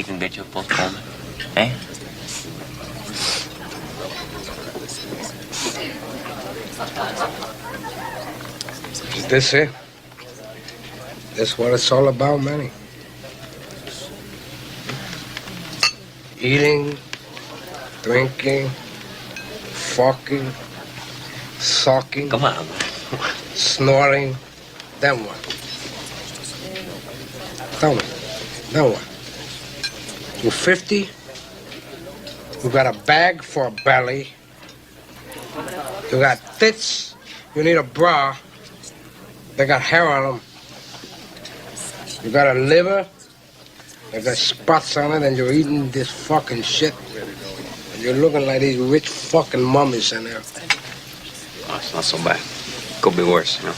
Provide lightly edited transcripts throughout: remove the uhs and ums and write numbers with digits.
You can get your postponement. Eh? Is this it? This what it's all about, Manny? Eating, drinking, fucking, sucking. Come on. Snoring. Then what? Tell me. Then what? You're 50. You got a bag for a belly. You got tits. You need a bra. They got hair on them. You got a liver. They got spots on it, and you're eating this fucking shit. And you're looking like these rich fucking mummies in there. Oh, it's not so bad. Could be worse, you know.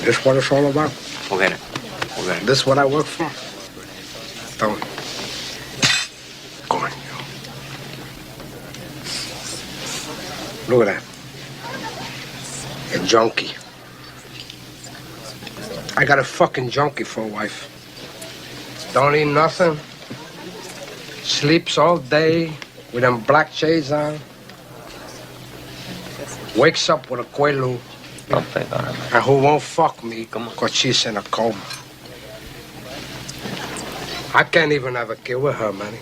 This what it's all about? Forget it. Forget it. This what I work for? Tell me. Go on, you. Look at that. A junkie. I got a fucking junkie for a wife. Don't eat nothing. Sleeps all day with them black shades on. Wakes up with a quaalude. Don't think on it. And who won't fuck me Come on. because she's in a coma. I can't even have a kid with her, man.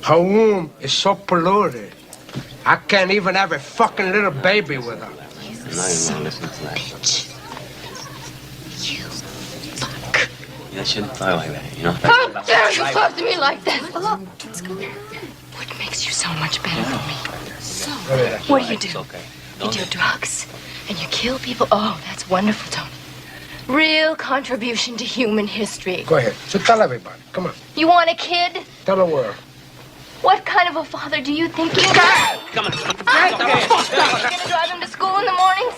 Her womb is so polluted. I can't even have a fucking little baby with her. I'm not even gonna listen to that. Bitch. You fuck. You shouldn't talk like that, you know? How dare you talk to me like that? What makes you so much better than me? What do you do? It's okay. You do drugs and you kill people? Oh, that's wonderful, Tony. Real contribution to human history. Go ahead. So tell everybody. Come on. You want a kid? Tell the world. What kind of a father do you think you are? Come on. Are you gonna drive him to school in the mornings?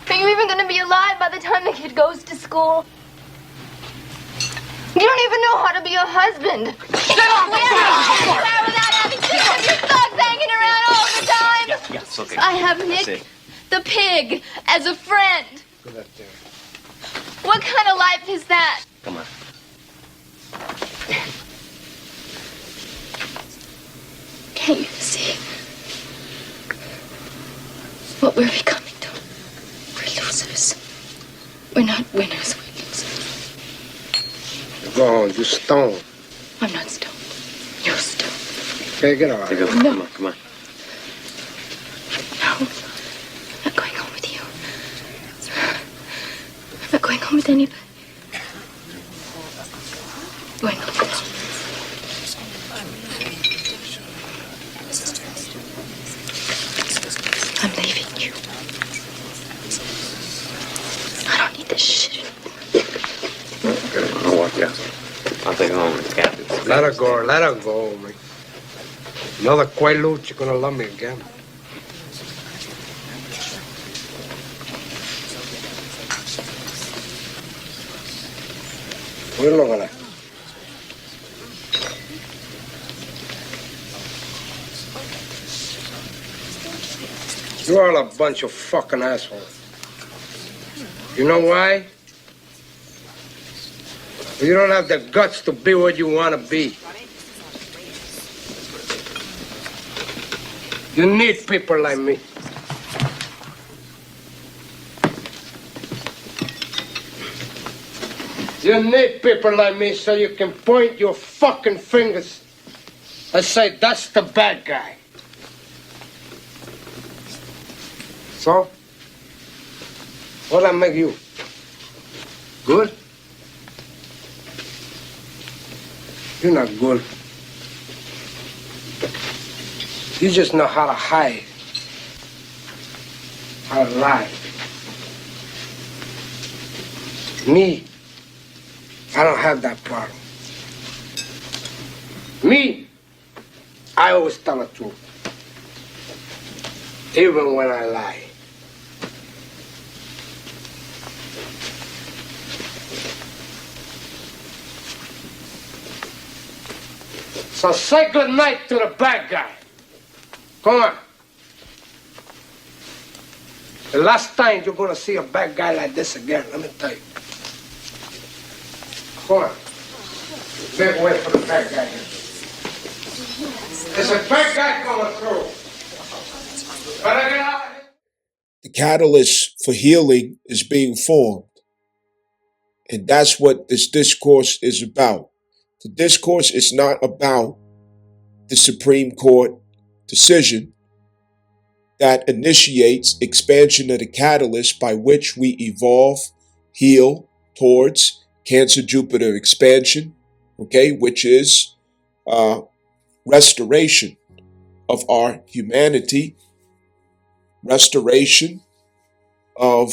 Are you even gonna be alive by the time the kid goes to school? You don't even know how to be a husband. Get off the phone! Without having two of your thugs hanging around all the time. Yeah, it's okay. I have That's Nick, it. the pig, as a friend. Go up there. What kind of life is that? Come on. Can't you see what we're becoming to? We're losers. We're not winners, we're losers. Go on. You stoned. I'm not stoned. You're stoned. Okay, get out. Take a look. No. Come on, come on. No, I'm not going home with you. I'm not going home with anybody. Going home alone. I'm leaving you. I don't need this shit. I'll walk you out. I'll take her home. It's Kathy. Let her go. Let her go, man. Another quaalude, you're gonna love me again. What are you looking at? You're all a bunch of fucking assholes. You know why? You don't have the guts to be what you want to be. You need people like me. You need people like me so you can point your fucking fingers and say, that's the bad guy. So, what'll I make you? Good? You're not good. You just know how to hide, how to lie. Me, I don't have that problem. Me, I always tell the truth, even when I lie. So say good night to the bad guy. Come on. The last time you're gonna see a bad guy like this again, let me tell you. Come on. Make way for the fat guy. There's a fat guy coming through. Better get out. The catalyst for healing is being formed. And that's what this discourse is about. The discourse is not about the Supreme Court decision that initiates expansion of the catalyst by which we evolve, heal towards Cancer Jupiter expansion, okay, which is restoration of our humanity, restoration of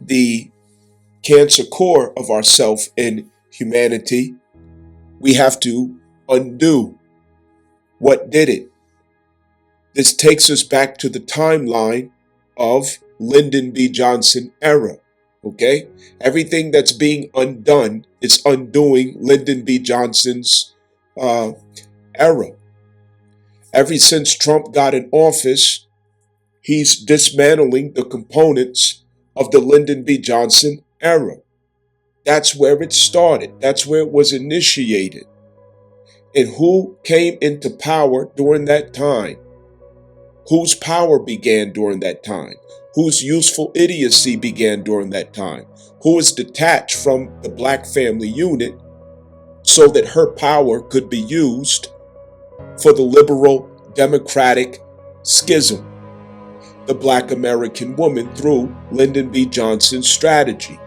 the Cancer core of ourself in humanity. We have to undo what did it. This takes us back to the timeline of Lyndon B. Johnson era. Okay? Everything that's being undone is undoing Lyndon B. Johnson's era. Ever since Trump got in office, he's dismantling the components of the Lyndon B. Johnson era. That's where it started. That's where it was initiated. And who came into power during that time? Whose power began during that time? Whose useful idiocy began during that time? Who was detached from the black family unit so that her power could be used for the liberal democratic schism? The black American woman through Lyndon B. Johnson's strategy.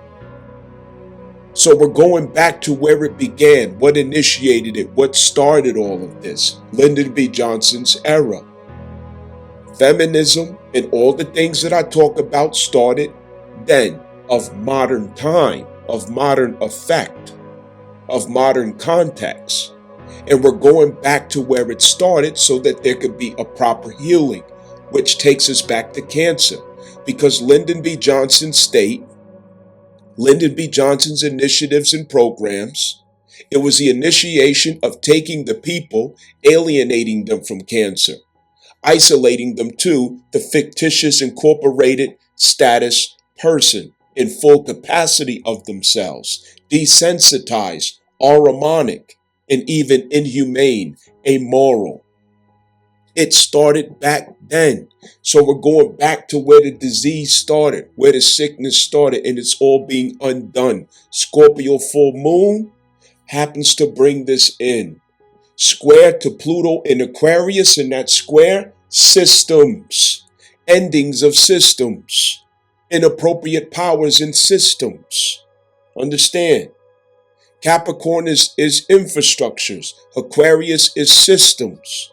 So we're going back to where it began, what initiated it, what started all of this. Lyndon B. Johnson's era. Feminism and all the things that I talk about started then, of modern time, of modern effect, of modern context. And we're going back to where it started so that there could be a proper healing, which takes us back to Cancer. Because Lyndon B. Johnson's state, Lyndon B. Johnson's initiatives and programs, it was the initiation of taking the people, alienating them from Cancer, isolating them to the fictitious incorporated status person in full capacity of themselves, desensitized, aromatic, and even inhumane, amoral. It started back then. So we're going back to where the disease started, where the sickness started, and it's all being undone. Scorpio full moon happens to bring this in. Square to Pluto in Aquarius, and that square, systems, endings of systems, inappropriate powers in systems. Understand? Capricorn is infrastructures. Aquarius is systems.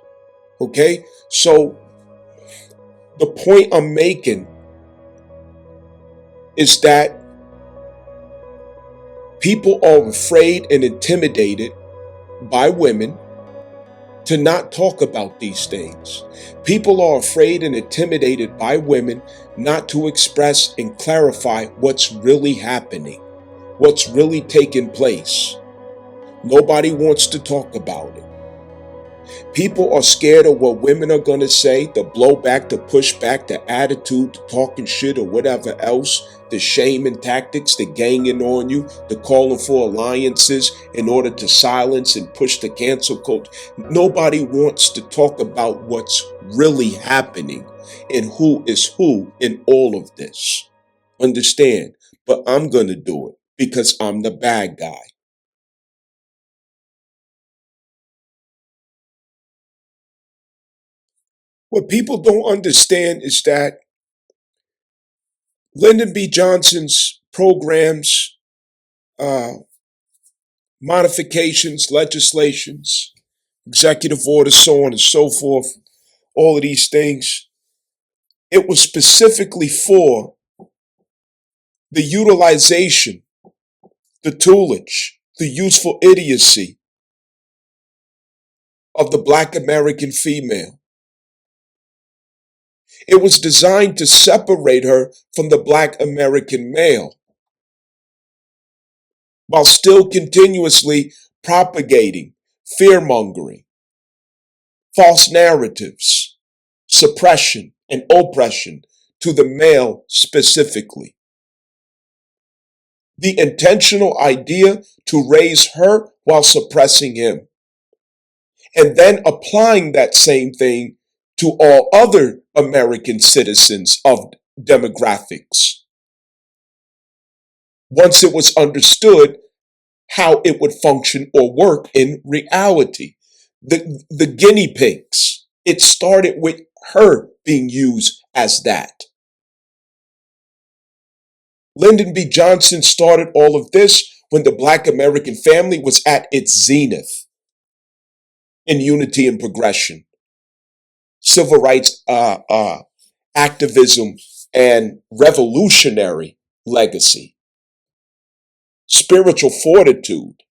Okay? So the point I'm making is that people are afraid and intimidated by women to not talk about these things. People are afraid and intimidated by women not to express and clarify what's really happening, what's really taking place. Nobody wants to talk about it. People are scared of what women are going to say, the blowback, the pushback, the attitude, the talking shit or whatever else, the shaming tactics, the ganging on you, the calling for alliances in order to silence and push the cancel culture. Nobody wants to talk about what's really happening and who is who in all of this. Understand? But I'm going to do it because I'm the bad guy. What people don't understand is that Lyndon B. Johnson's programs, modifications, legislations, executive orders, so on and so forth, all of these things, it was specifically for the utilization, the toolage, the useful idiocy of the Black American female. It was designed to separate her from the Black American male while still continuously propagating fear-mongering, false narratives, suppression, and oppression to the male specifically. The intentional idea to raise her while suppressing him. And then applying that same thing to all other American citizens of demographics. Once it was understood how it would function or work in reality. The guinea pigs, it started with her being used as that. Lyndon B. Johnson started all of this when the Black American family was at its zenith in unity and progression, civil rights activism, and revolutionary legacy, spiritual fortitude,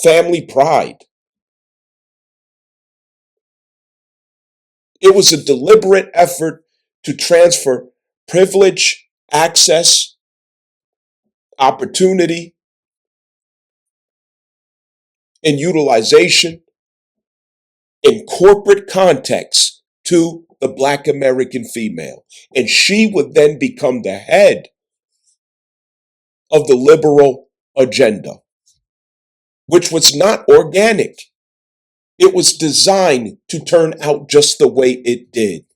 family pride. It was a deliberate effort to transfer privilege, access, opportunity, and utilization in corporate context to the Black American female. And she would then become the head of the liberal agenda, which was not organic. It was designed to turn out just the way it did,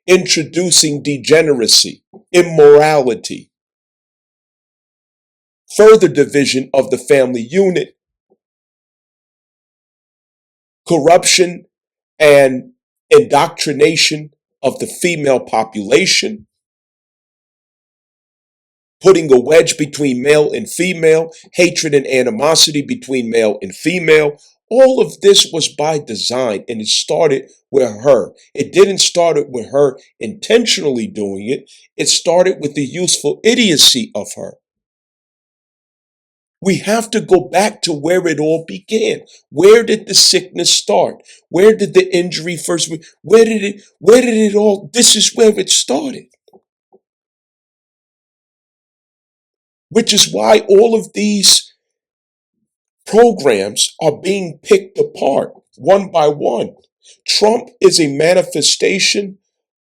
introducing degeneracy, immorality, further division of the family unit, corruption and indoctrination of the female population, putting a wedge between male and female, hatred and animosity between male and female. All of this was by design, and it started with her. It didn't start with her intentionally doing it. It started with the useful idiocy of her. We have to go back to where it all began. Where did the sickness start? Where did the injury first? Where did it all? This is where it started. Which is why all of these programs are being picked apart one by one. Trump is a manifestation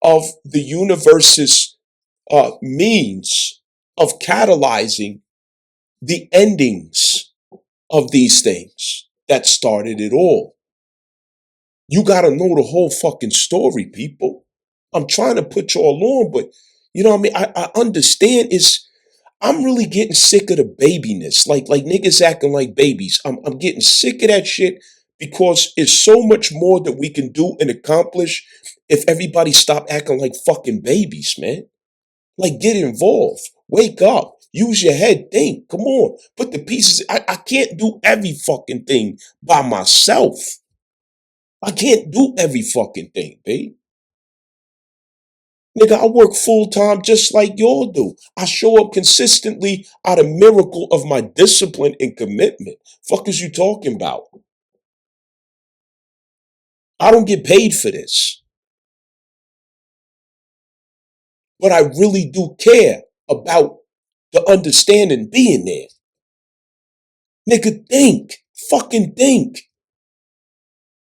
of the universe's means of catalyzing the endings of these things that started it all. You got to know the whole fucking story, people. I'm trying to put you all on, but you know what I mean? I understand I'm really getting sick of the babiness, like niggas acting like babies. I'm getting sick of that shit because it's so much more that we can do and accomplish if everybody stop acting like fucking babies, man. Like, get involved, wake up, use your head, think. Come on, put the pieces. I can't do every fucking thing by myself. I can't do every fucking thing, babe. Nigga, I work full time just like y'all do. I show up consistently out of miracle of my discipline and commitment. Fuck is you talking about? I don't get paid for this. But I really do care about the understanding being there. Nigga, think. Fucking think.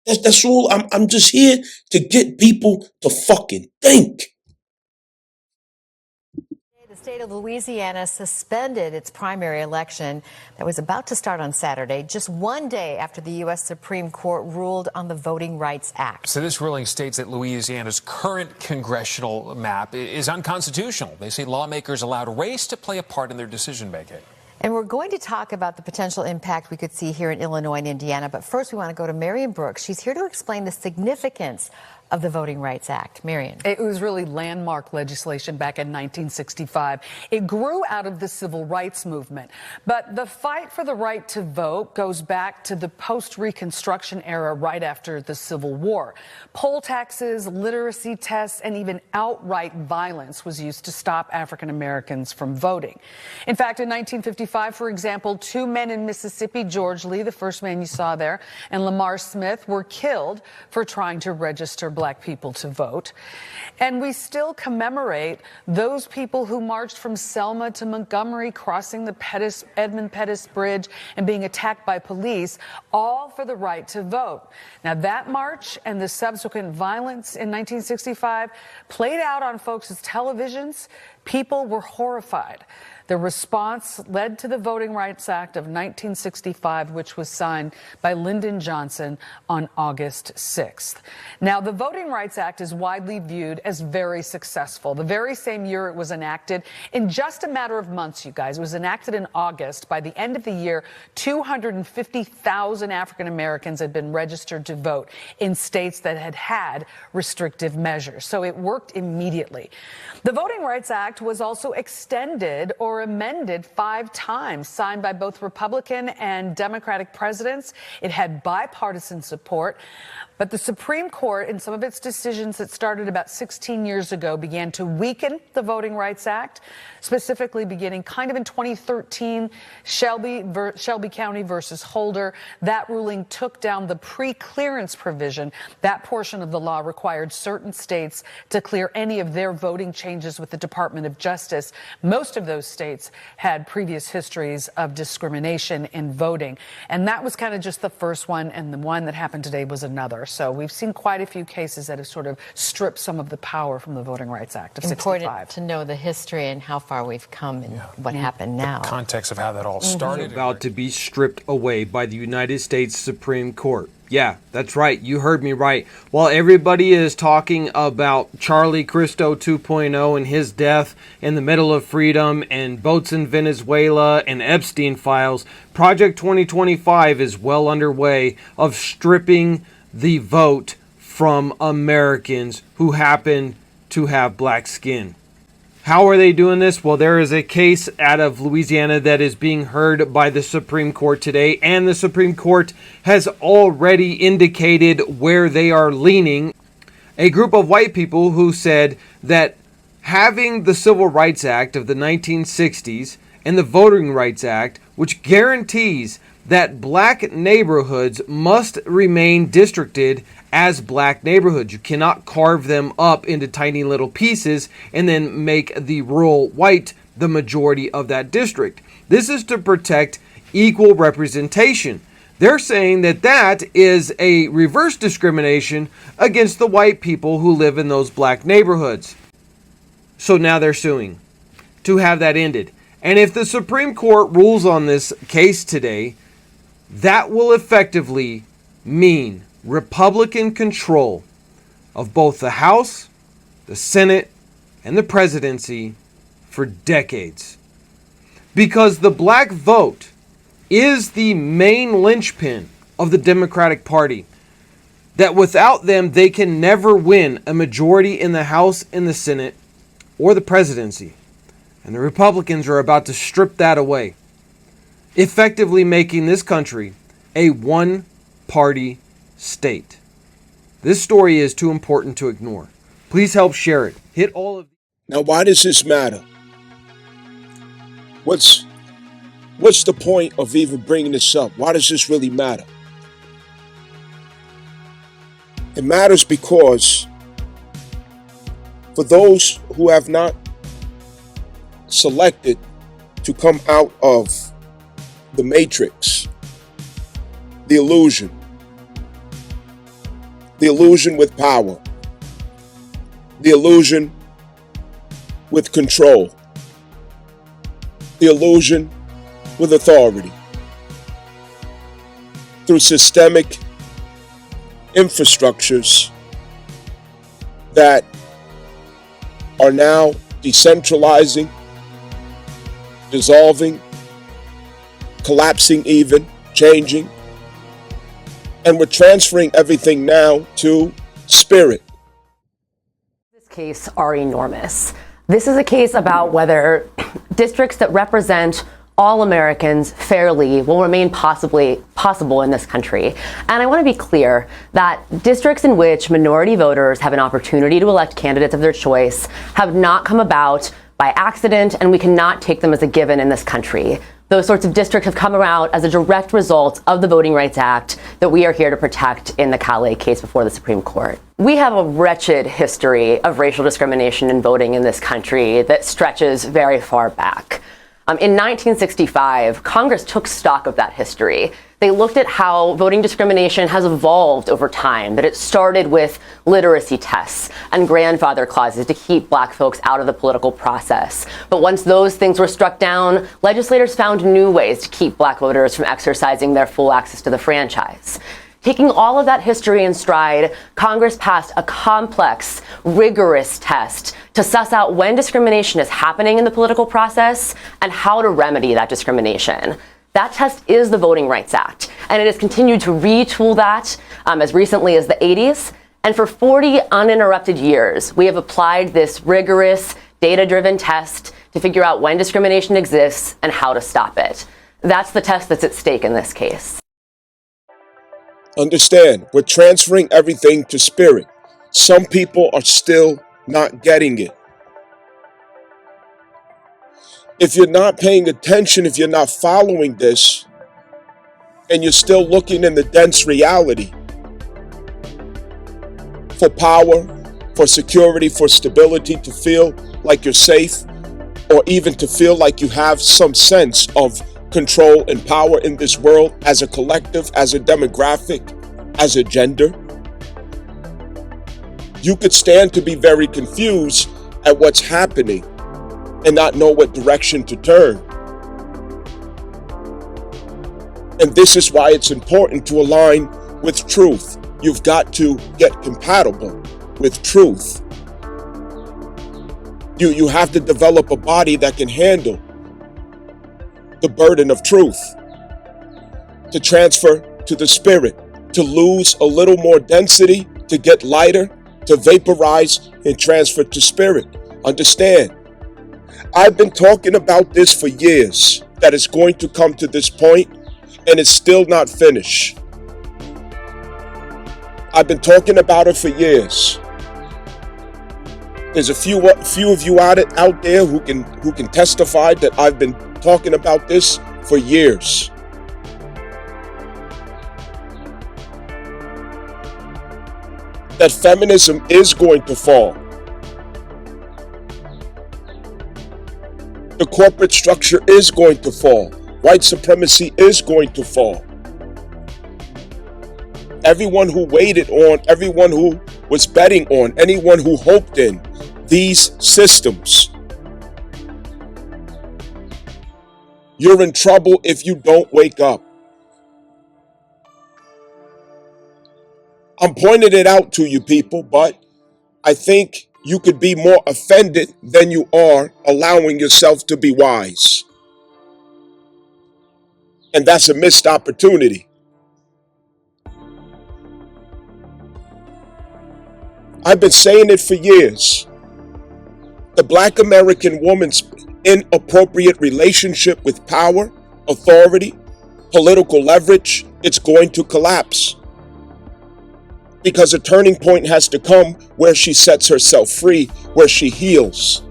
That's all. I'm just here to get people to fucking think. The state of Louisiana suspended its primary election that was about to start on Saturday, just one day after the U.S. Supreme Court ruled on the Voting Rights Act. So this ruling states that Louisiana's current congressional map is unconstitutional. They say lawmakers allowed race to play a part in their decision-making. And we're going to talk about the potential impact we could see here in Illinois and Indiana. But first, we want to go to Marion Brooks. She's here to explain the significance of the Voting Rights Act. Marion. It was really landmark legislation back in 1965. It grew out of the civil rights movement. But the fight for the right to vote goes back to the post-Reconstruction era right after the Civil War. Poll taxes, literacy tests, and even outright violence was used to stop African Americans from voting. In fact, in 1955, for example, two men in Mississippi, George Lee, the first man you saw there, and Lamar Smith, were killed for trying to register black black people to vote. And we still commemorate those people who marched from Selma to Montgomery, crossing the Edmund Pettus Bridge and being attacked by police, all for the right to vote. Now, that march and the subsequent violence in 1965 played out on folks' televisions. People were horrified. The response led to the Voting Rights Act of 1965, which was signed by Lyndon Johnson on August 6th. Now, the Voting Rights Act is widely viewed as very successful. The very same year it was enacted, in just a matter of months, you guys, it was enacted in August. By the end of the year, 250,000 African Americans had been registered to vote in states that had had restrictive measures. So it worked immediately. The Voting Rights Act was also extended or amended 5 times, signed by both Republican and Democratic presidents. It had bipartisan support. But the Supreme Court, in some of its decisions that started about 16 years ago, began to weaken the Voting Rights Act, specifically beginning kind of in 2013, Shelby County versus Holder. That ruling took down the pre-clearance provision. That portion of the law required certain states to clear any of their voting changes with the Department of Justice. Most of those states had previous histories of discrimination in voting. And that was kind of just the first one, and the one that happened today was another. So we've seen quite a few cases that have sort of stripped some of the power from the Voting Rights Act of 65. Important to know the history and how far we've come and what happened now. The context of how that all started. About to be stripped away by the United States Supreme Court. Yeah, that's right. You heard me right. While everybody is talking about Charlie Cristo 2.0 and his death in the middle of freedom and boats in Venezuela and Epstein files, Project 2025 is well underway of stripping the vote from Americans who happen to have black skin. How are they doing this? Well, there is a case out of Louisiana that is being heard by the Supreme Court today, and the Supreme Court has already indicated where they are leaning. A group of white people who said that having the Civil Rights Act of the 1960s and the Voting Rights Act, which guarantees that black neighborhoods must remain districted as black neighborhoods. You cannot carve them up into tiny little pieces and then make the rural white the majority of that district. This is to protect equal representation. They're saying that that is a reverse discrimination against the white people who live in those black neighborhoods. So now they're suing to have that ended. And if the Supreme Court rules on this case today, that will effectively mean Republican control of both the House, the Senate, and the presidency for decades. Because the black vote is the main linchpin of the Democratic Party. That without them, they can never win a majority in the House, in the Senate, or the presidency. And the Republicans are about to strip that away, effectively making this country a one-party state. This story is too important to ignore. Please help share it. Hit all of. Now, why does this matter? What's the point of even bringing this up? Why does this really matter? It matters because for those who have not selected to come out of the matrix, the illusion with power, the illusion with control, the illusion with authority, through systemic infrastructures that are now decentralizing, dissolving, collapsing even, changing. And we're transferring everything now to spirit. This case are enormous. This is a case about whether districts that represent all Americans fairly will remain possible in this country. And I want to be clear that districts in which minority voters have an opportunity to elect candidates of their choice have not come about by accident, and we cannot take them as a given in this country. Those sorts of districts have come around as a direct result of the Voting Rights Act that we are here to protect in the Calais case before the Supreme Court. We have a wretched history of racial discrimination in voting in this country that stretches very far back. In 1965, Congress took stock of that history. They looked at how voting discrimination has evolved over time, that it started with literacy tests and grandfather clauses to keep black folks out of the political process. But once those things were struck down, legislators found new ways to keep black voters from exercising their full access to the franchise. Taking all of that history in stride, Congress passed a complex, rigorous test to suss out when discrimination is happening in the political process and how to remedy that discrimination. That test is the Voting Rights Act, and it has continued to retool that as recently as the 80s. And for 40 uninterrupted years, we have applied this rigorous, data-driven test to figure out when discrimination exists and how to stop it. That's the test that's at stake in this case. Understand, we're transferring everything to spirit. Some people are still not getting it. If you're not paying attention, if you're not following this, and you're still looking in the dense reality for power, for security, for stability, to feel like you're safe, or even to feel like you have some sense of control and power in this world as a collective, as a demographic, as a gender, you could stand to be very confused at what's happening and not know what direction to turn. And this is why it's important to align with truth. You've got to get compatible with truth. You have to develop a body that can handle the burden of truth, to transfer to the spirit, to lose a little more density, to get lighter, to vaporize and transfer to spirit. Understand, I've been talking about this for years, that it's going to come to this point, and it's still not finished. I've been talking about it for years. There's a few of you out there who can testify that I've been talking about this for years. That feminism is going to fall. The corporate structure is going to fall. White supremacy is going to fall. Everyone who waited on, everyone who was betting on, anyone who hoped in these systems, you're in trouble if you don't wake up. I'm pointing it out to you people, but I think you could be more offended than you are allowing yourself to be wise. And that's a missed opportunity. I've been saying it for years. The Black American woman's inappropriate relationship with power, authority, political leverage, it's going to collapse. Because a turning point has to come where she sets herself free, where she heals.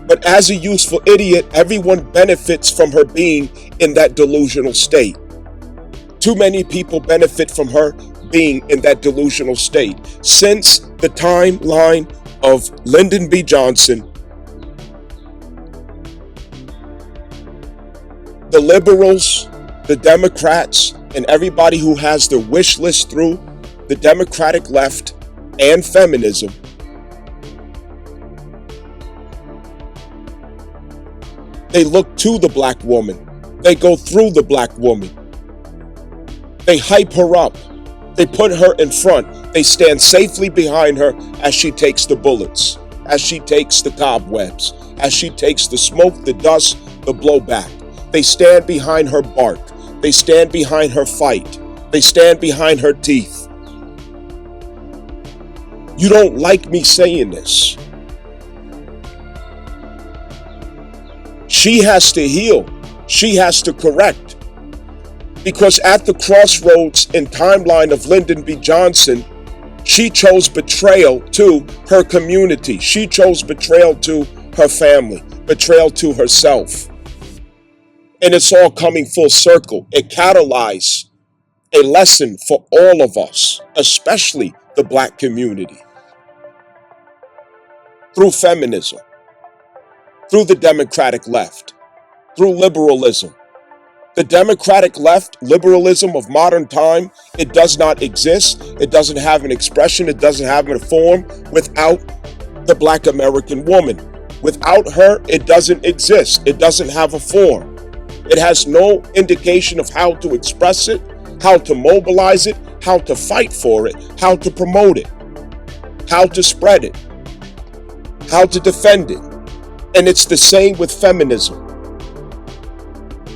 But as a useful idiot, everyone benefits from her being in that delusional state. Too many people benefit from her being in that delusional state. Since the timeline of Lyndon B. Johnson, the liberals, the Democrats, and everybody who has their wish list through the Democratic left and feminism, they look to the black woman. They go through the black woman. They hype her up. They put her in front. They stand safely behind her as she takes the bullets, as she takes the cobwebs, as she takes the smoke, the dust, the blowback. They stand behind her bark. They stand behind her fight. They stand behind her teeth. You don't like me saying this. She has to heal. She has to correct. Because at the crossroads and timeline of Lyndon B. Johnson, she chose betrayal to her community. She chose betrayal to her family, betrayal to herself. And it's all coming full circle. It catalyzed a lesson for all of us, especially the Black community, through feminism, through the Democratic left, through liberalism. The Democratic left, liberalism of modern time, it does not exist. It doesn't have an expression. It doesn't have a form without the Black American woman. Without her, it doesn't exist. It doesn't have a form. It has no indication of how to express it, how to mobilize it, how to fight for it, how to promote it, how to spread it, how to defend it. And it's the same with feminism.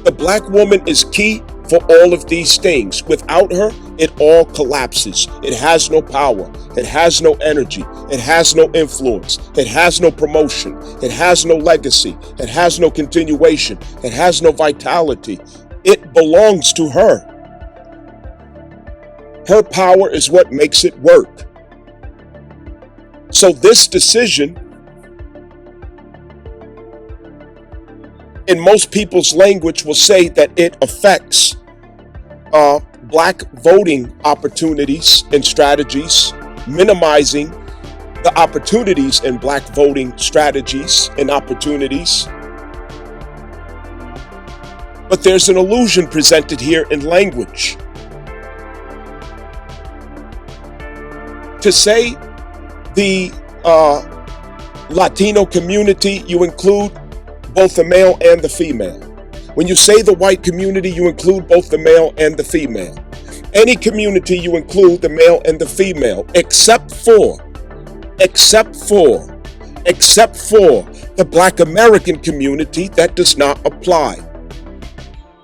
The Black woman is key for all of these things. Without her, it all collapses. It has no power. It has no energy. It has no influence. It has no promotion. It has no legacy. It has no continuation. It has no vitality. It belongs to her. Her power is what makes it work. So this decision, in most people's language, will say that it affects Black voting opportunities and strategies, minimizing the opportunities in Black voting strategies and opportunities. But there's an illusion presented here in language. To say the Latino community, you include both the male and the female. When you say the white community, you include both the male and the female. Any community, you include the male and the female, except for the Black American community. That does not apply.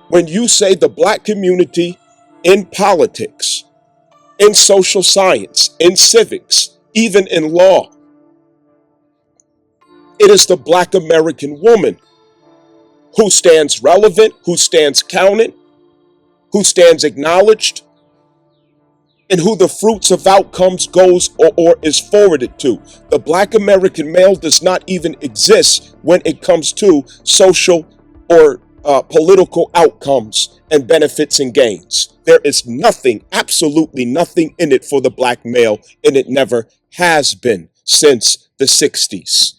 When you say the Black community in politics, in social science, in civics, even in law, it is the Black American woman who stands relevant, who stands counted, who stands acknowledged, and who the fruits of outcomes goes or is forwarded to. The Black American male does not even exist when it comes to social or political outcomes and benefits and gains. There is nothing, absolutely nothing in it for the Black male, and it never has been since the 60s.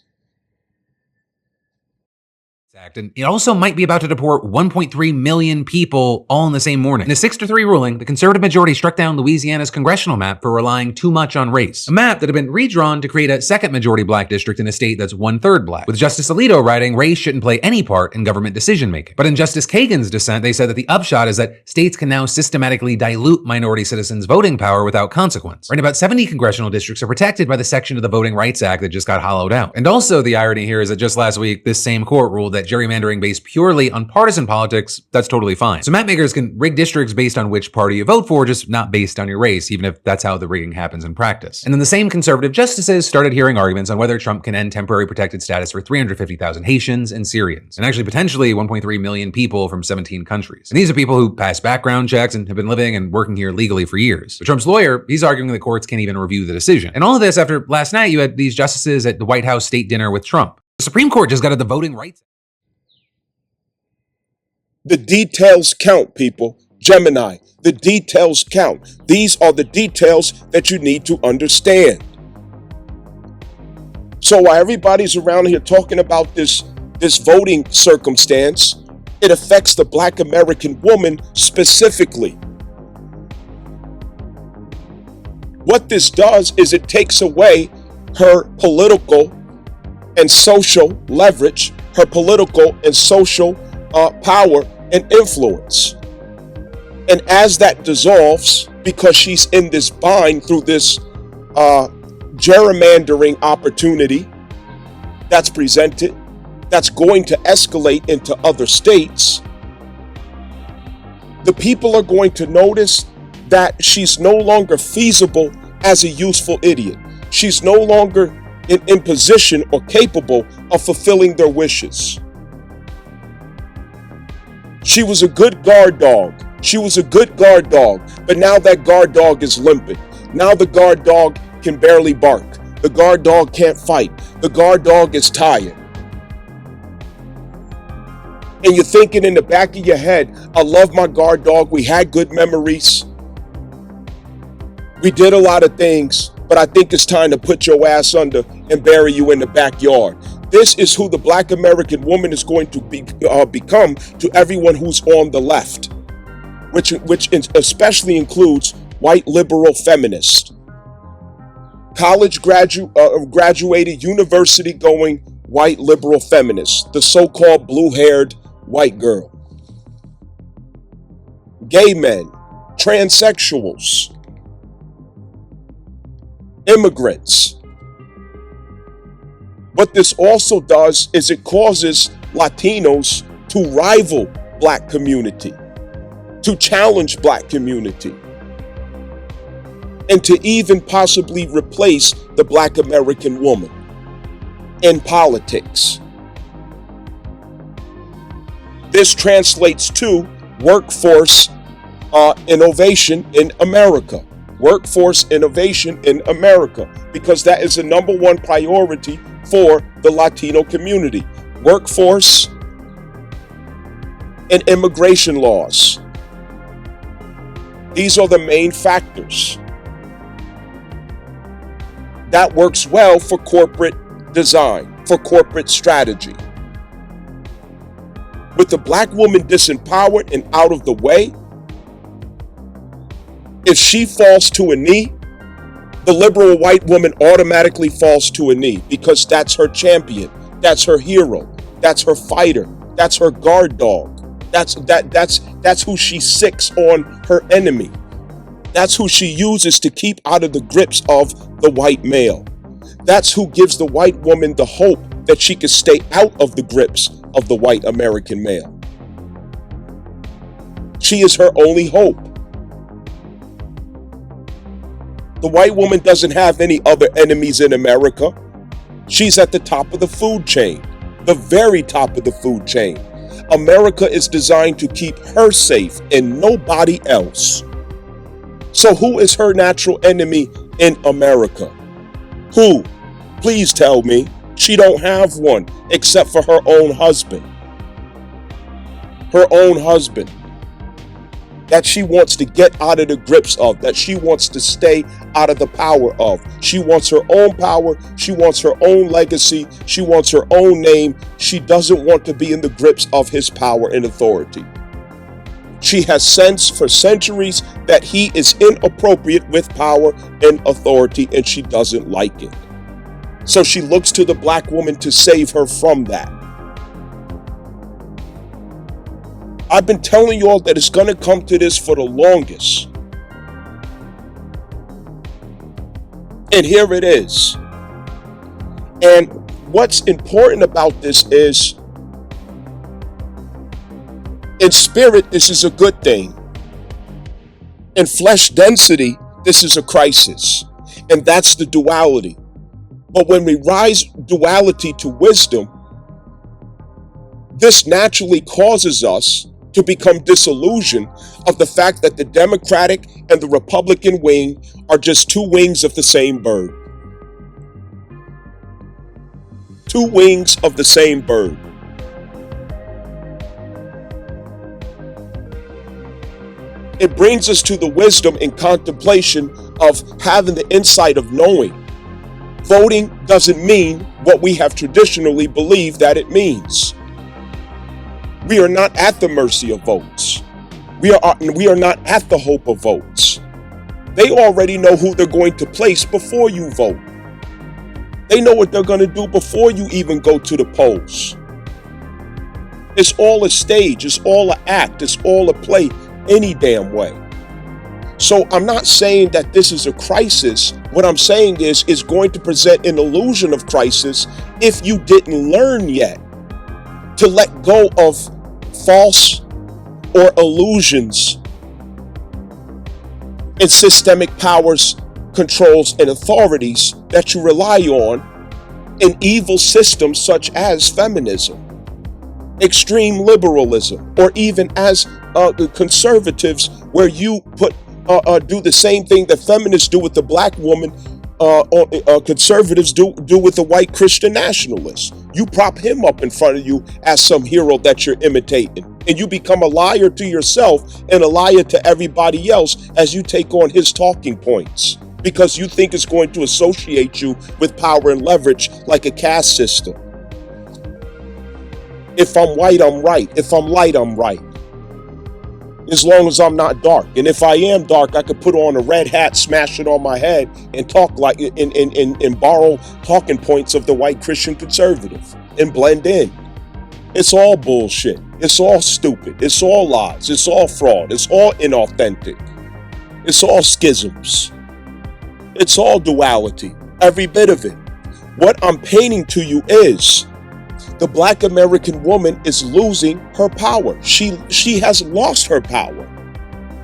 And it also might be about to deport 1.3 million people all in the same morning. In a 6-3 ruling, the conservative majority struck down Louisiana's congressional map for relying too much on race. A map that had been redrawn to create a second majority Black district in a state that's 1/3 Black, with Justice Alito writing race shouldn't play any part in government decision-making. But in Justice Kagan's dissent, they said that the upshot is that states can now systematically dilute minority citizens' voting power without consequence. Right, about 70 congressional districts are protected by the section of the Voting Rights Act that just got hollowed out. And also the irony here is that just last week, this same court ruled that gerrymandering based purely on partisan politics, that's totally fine. So mapmakers can rig districts based on which party you vote for, just not based on your race, even if that's how the rigging happens in practice. And then the same conservative justices started hearing arguments on whether Trump can end temporary protected status for 350,000 Haitians and Syrians, and actually potentially 1.3 million people from 17 countries. And these are people who pass background checks and have been living and working here legally for years. But Trump's lawyer, he's arguing the courts can't even review the decision. And all of this after last night you had these justices at the White House state dinner with Trump. The Supreme Court just got at the Voting Rights. The details count, people. Gemini, the details count. These are the details that you need to understand. So while everybody's around here talking about this voting circumstance, it affects the Black American woman specifically. What this does is it takes away her political and social leverage, her political and social power and influence. And as that dissolves, because she's in this bind through this gerrymandering opportunity that's presented, that's going to escalate into other states, the people are going to notice that she's no longer feasible as a useful idiot. She's no longer in position or capable of fulfilling their wishes. She was a good guard dog. She was a good guard dog, but now that guard dog is limping. Now the guard dog can barely bark. The guard dog can't fight. The guard dog is tired. And you're thinking in the back of your head, I love my guard dog. We had good memories. We did a lot of things, but I think it's time to put your ass under and bury you in the backyard. This is who the Black American woman is going to become to everyone who's on the left, which especially includes white liberal feminists, college graduated, university-going white liberal feminists, the so-called blue-haired white girl, gay men, transsexuals, immigrants. What this also does is it causes Latinos to rival Black community, to challenge Black community, and to even possibly replace the Black American woman in politics. This translates to workforce innovation in America. Workforce innovation in America, because that is the number one priority for the Latino community. Workforce and immigration laws. These are the main factors. That works well for corporate design, for corporate strategy. With the Black woman disempowered and out of the way, if she falls to a knee, the liberal white woman automatically falls to a knee, because that's her champion, that's her hero, that's her fighter, that's her guard dog. That's who she sicks on her enemy. That's who she uses to keep out of the grips of the white male. That's who gives the white woman the hope that she can stay out of the grips of the white American male. She is her only hope. The white woman doesn't have any other enemies in America. She's at the top of the food chain, the very top of the food chain. America is designed to keep her safe and nobody else. So who is her natural enemy in America? Who? Please tell me. She don't have one except for her own husband. Her own husband. That she wants to get out of the grips of, that she wants to stay out of the power of. She wants her own power. She wants her own legacy. She wants her own name. She doesn't want to be in the grips of his power and authority. She has sensed for centuries that he is inappropriate with power and authority, and she doesn't like it. So she looks to the Black woman to save her from that. I've been telling you all that it's going to come to this for the longest. And here it is. And what's important about this is, in spirit, this is a good thing. In flesh density, this is a crisis. And that's the duality. But when we rise duality to wisdom, this naturally causes us to become disillusioned of the fact that the Democratic and the Republican wing are just two wings of the same bird. Two wings of the same bird. It brings us to the wisdom and contemplation of having the insight of knowing. Voting doesn't mean what we have traditionally believed that it means. We are not at the mercy of votes. We are not at the hope of votes. They already know who they're going to place before you vote. They know what they're going to do before you even go to the polls. It's all a stage. It's all an act. It's all a play any damn way. So I'm not saying that this is a crisis. What I'm saying is it's going to present an illusion of crisis if you didn't learn yet to let go of false or illusions and systemic powers, controls, and authorities that you rely on in evil systems such as feminism, extreme liberalism, or even as conservatives, where you do the same thing that feminists do with the Black woman conservatives do with the white Christian nationalists. You prop him up in front of you as some hero that you're imitating. And you become a liar to yourself and a liar to everybody else as you take on his talking points, because you think it's going to associate you with power and leverage like a caste system. If I'm white, I'm right. If I'm light, I'm right. As long as I'm not dark. And if I am dark, I could put on a red hat, smash it on my head, and talk like and borrow talking points of the white Christian conservative and blend in. It's all bullshit. It's all stupid. It's all lies. It's all fraud. It's all inauthentic. It's all schisms. It's all duality. Every bit of it. What I'm painting to you is the Black American woman is losing her power. She has lost her power.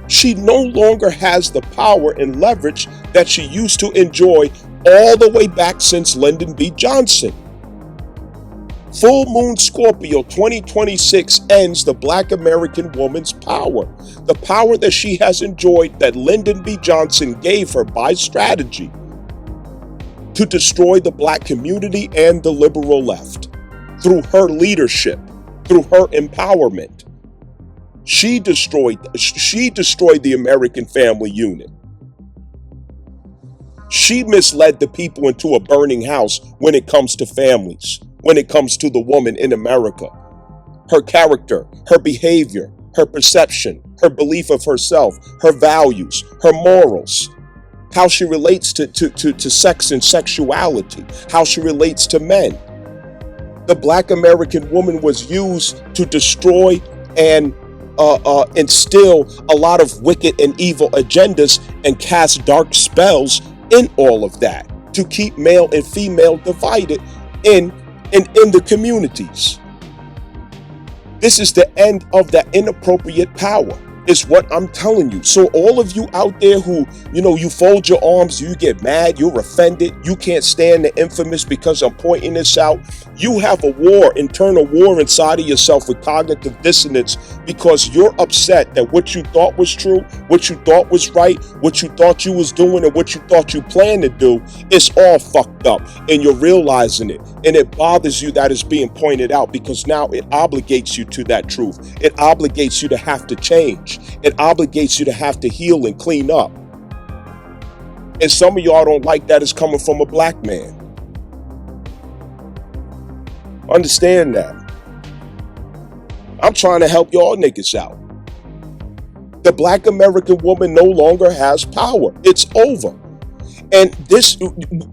She no longer has the power and leverage that she used to enjoy all the way back since Lyndon B. Johnson. Full Moon Scorpio 2026 ends the Black American woman's power. The power that she has enjoyed that Lyndon B. Johnson gave her by strategy to destroy the black community and the liberal left. Through her leadership, through her empowerment, she destroyed the American family unit. She misled the people into a burning house when it comes to families, when it comes to the woman in America. Her character, her behavior, her perception, her belief of herself, her values, her morals, how she relates to sex and sexuality, how she relates to men. The Black American woman was used to destroy and instill a lot of wicked and evil agendas and cast dark spells in all of that to keep male and female divided in the communities. This is the end of that inappropriate power, is what I'm telling you. So all of you out there who, you fold your arms, you get mad, you're offended, you can't stand the infamous because I'm pointing this out. You have a war, internal war inside of yourself with cognitive dissonance because you're upset that what you thought was true, what you thought was right, what you thought you was doing, and what you thought you planned to do is all fucked up, and you're realizing it. And it bothers you that it's being pointed out because now it obligates you to that truth. It obligates you to have to change. It obligates you to have to heal and clean up. And some of y'all don't like that it's coming from a black man. Understand that. I'm trying to help y'all niggas out. The Black American woman no longer has power. It's over. And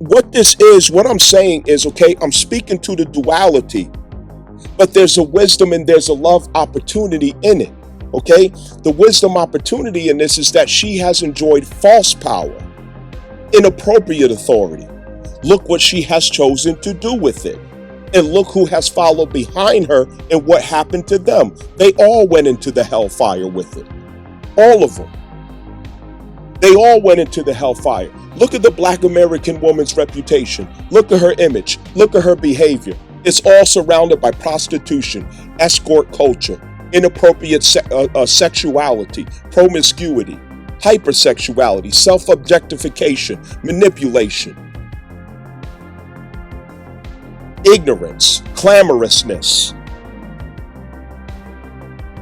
what I'm saying is, okay, I'm speaking to the duality, but there's a wisdom and there's a love opportunity in it. Okay, the wisdom opportunity in this is that she has enjoyed false power, inappropriate authority. Look what she has chosen to do with it. And look who has followed behind her and what happened to them. They all went into the hellfire with it. All of them. They all went into the hellfire. Look at the Black American woman's reputation. Look at her image. Look at her behavior. It's all surrounded by prostitution, escort culture, inappropriate sexuality, promiscuity, hypersexuality, self-objectification, manipulation, ignorance, clamorousness,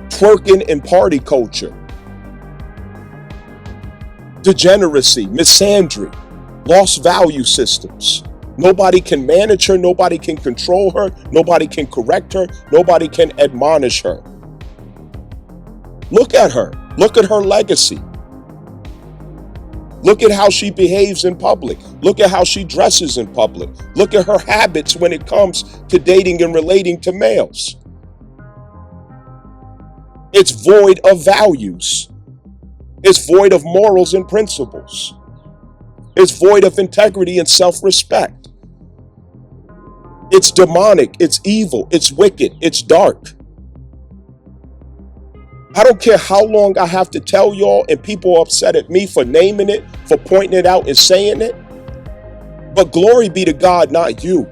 twerking and party culture, degeneracy, misandry, lost value systems. Nobody can manage her, nobody can control her, nobody can correct her, nobody can admonish her. Look at her. Look at her legacy. Look at how she behaves in public. Look at how she dresses in public. Look at her habits when it comes to dating and relating to males. It's void of values. It's void of morals and principles. It's void of integrity and self-respect. It's demonic. It's evil. It's wicked. It's dark. I don't care how long I have to tell y'all and people are upset at me for naming it, for pointing it out and saying it. But glory be to God, not you.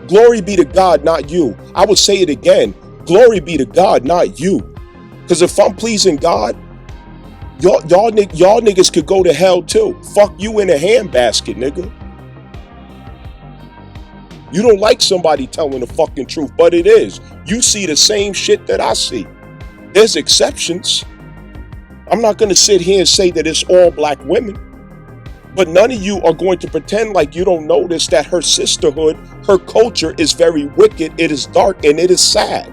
Glory be to God, not you. I would say it again. Glory be to God, not you. Because if I'm pleasing God, Y'all niggas could go to hell too. Fuck you in a handbasket, nigga. You don't like somebody telling the fucking truth, but it is. You see the same shit that I see. There's exceptions. I'm not going to sit here and say that it's all black women, but none of you are going to pretend like you don't notice that her sisterhood, her culture is very wicked, it is dark, and it is sad.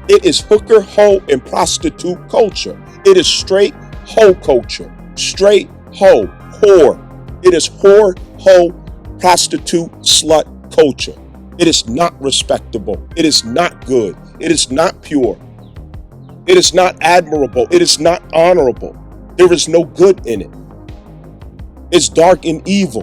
It is hooker, hoe, and prostitute culture. It is straight hoe culture. Straight hoe, whore. It is whore, hoe, prostitute, slut culture. It is not respectable. It is not good. It is not pure. It is not admirable. It is not honorable. There is no good in it. It's dark and evil.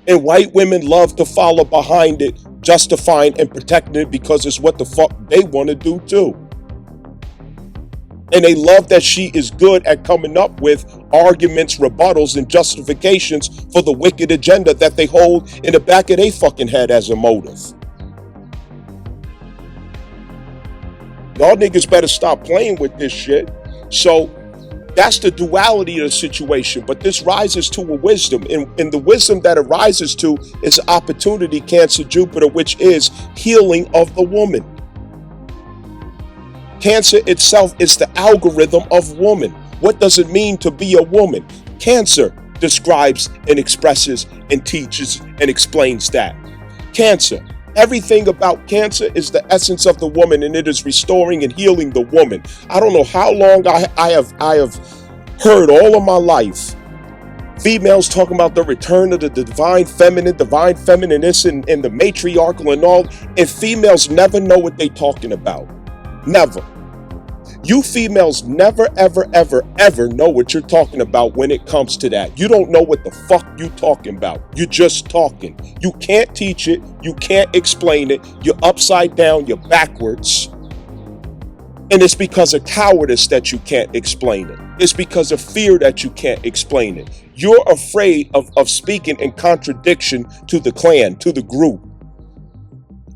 And white women love to follow behind it, justifying and protecting it because it's what the fuck they want to do too. And they love that she is good at coming up with arguments, rebuttals, and justifications for the wicked agenda that they hold in the back of their fucking head as a motive. Y'all niggas better stop playing with this shit. So that's the duality of the situation. But this rises to a wisdom. And the wisdom that it rises to is opportunity, Cancer, Jupiter, which is healing of the woman. Cancer itself is the algorithm of woman. What does it mean to be a woman? Cancer describes and expresses and teaches and explains that. Cancer. Everything about Cancer is the essence of the woman, and it is restoring and healing the woman. I don't know how long I have heard all of my life females talking about the return of the divine feminine this and the matriarchal and all, and females never know what they talking about. Never. You females never, ever, ever, ever know what you're talking about when it comes to that. You don't know what the fuck you talking about. You're just talking. You can't teach it. You can't explain it. You're upside down. You're backwards. And it's because of cowardice that you can't explain it. It's because of fear that you can't explain it. You're afraid of speaking in contradiction to the clan, to the group,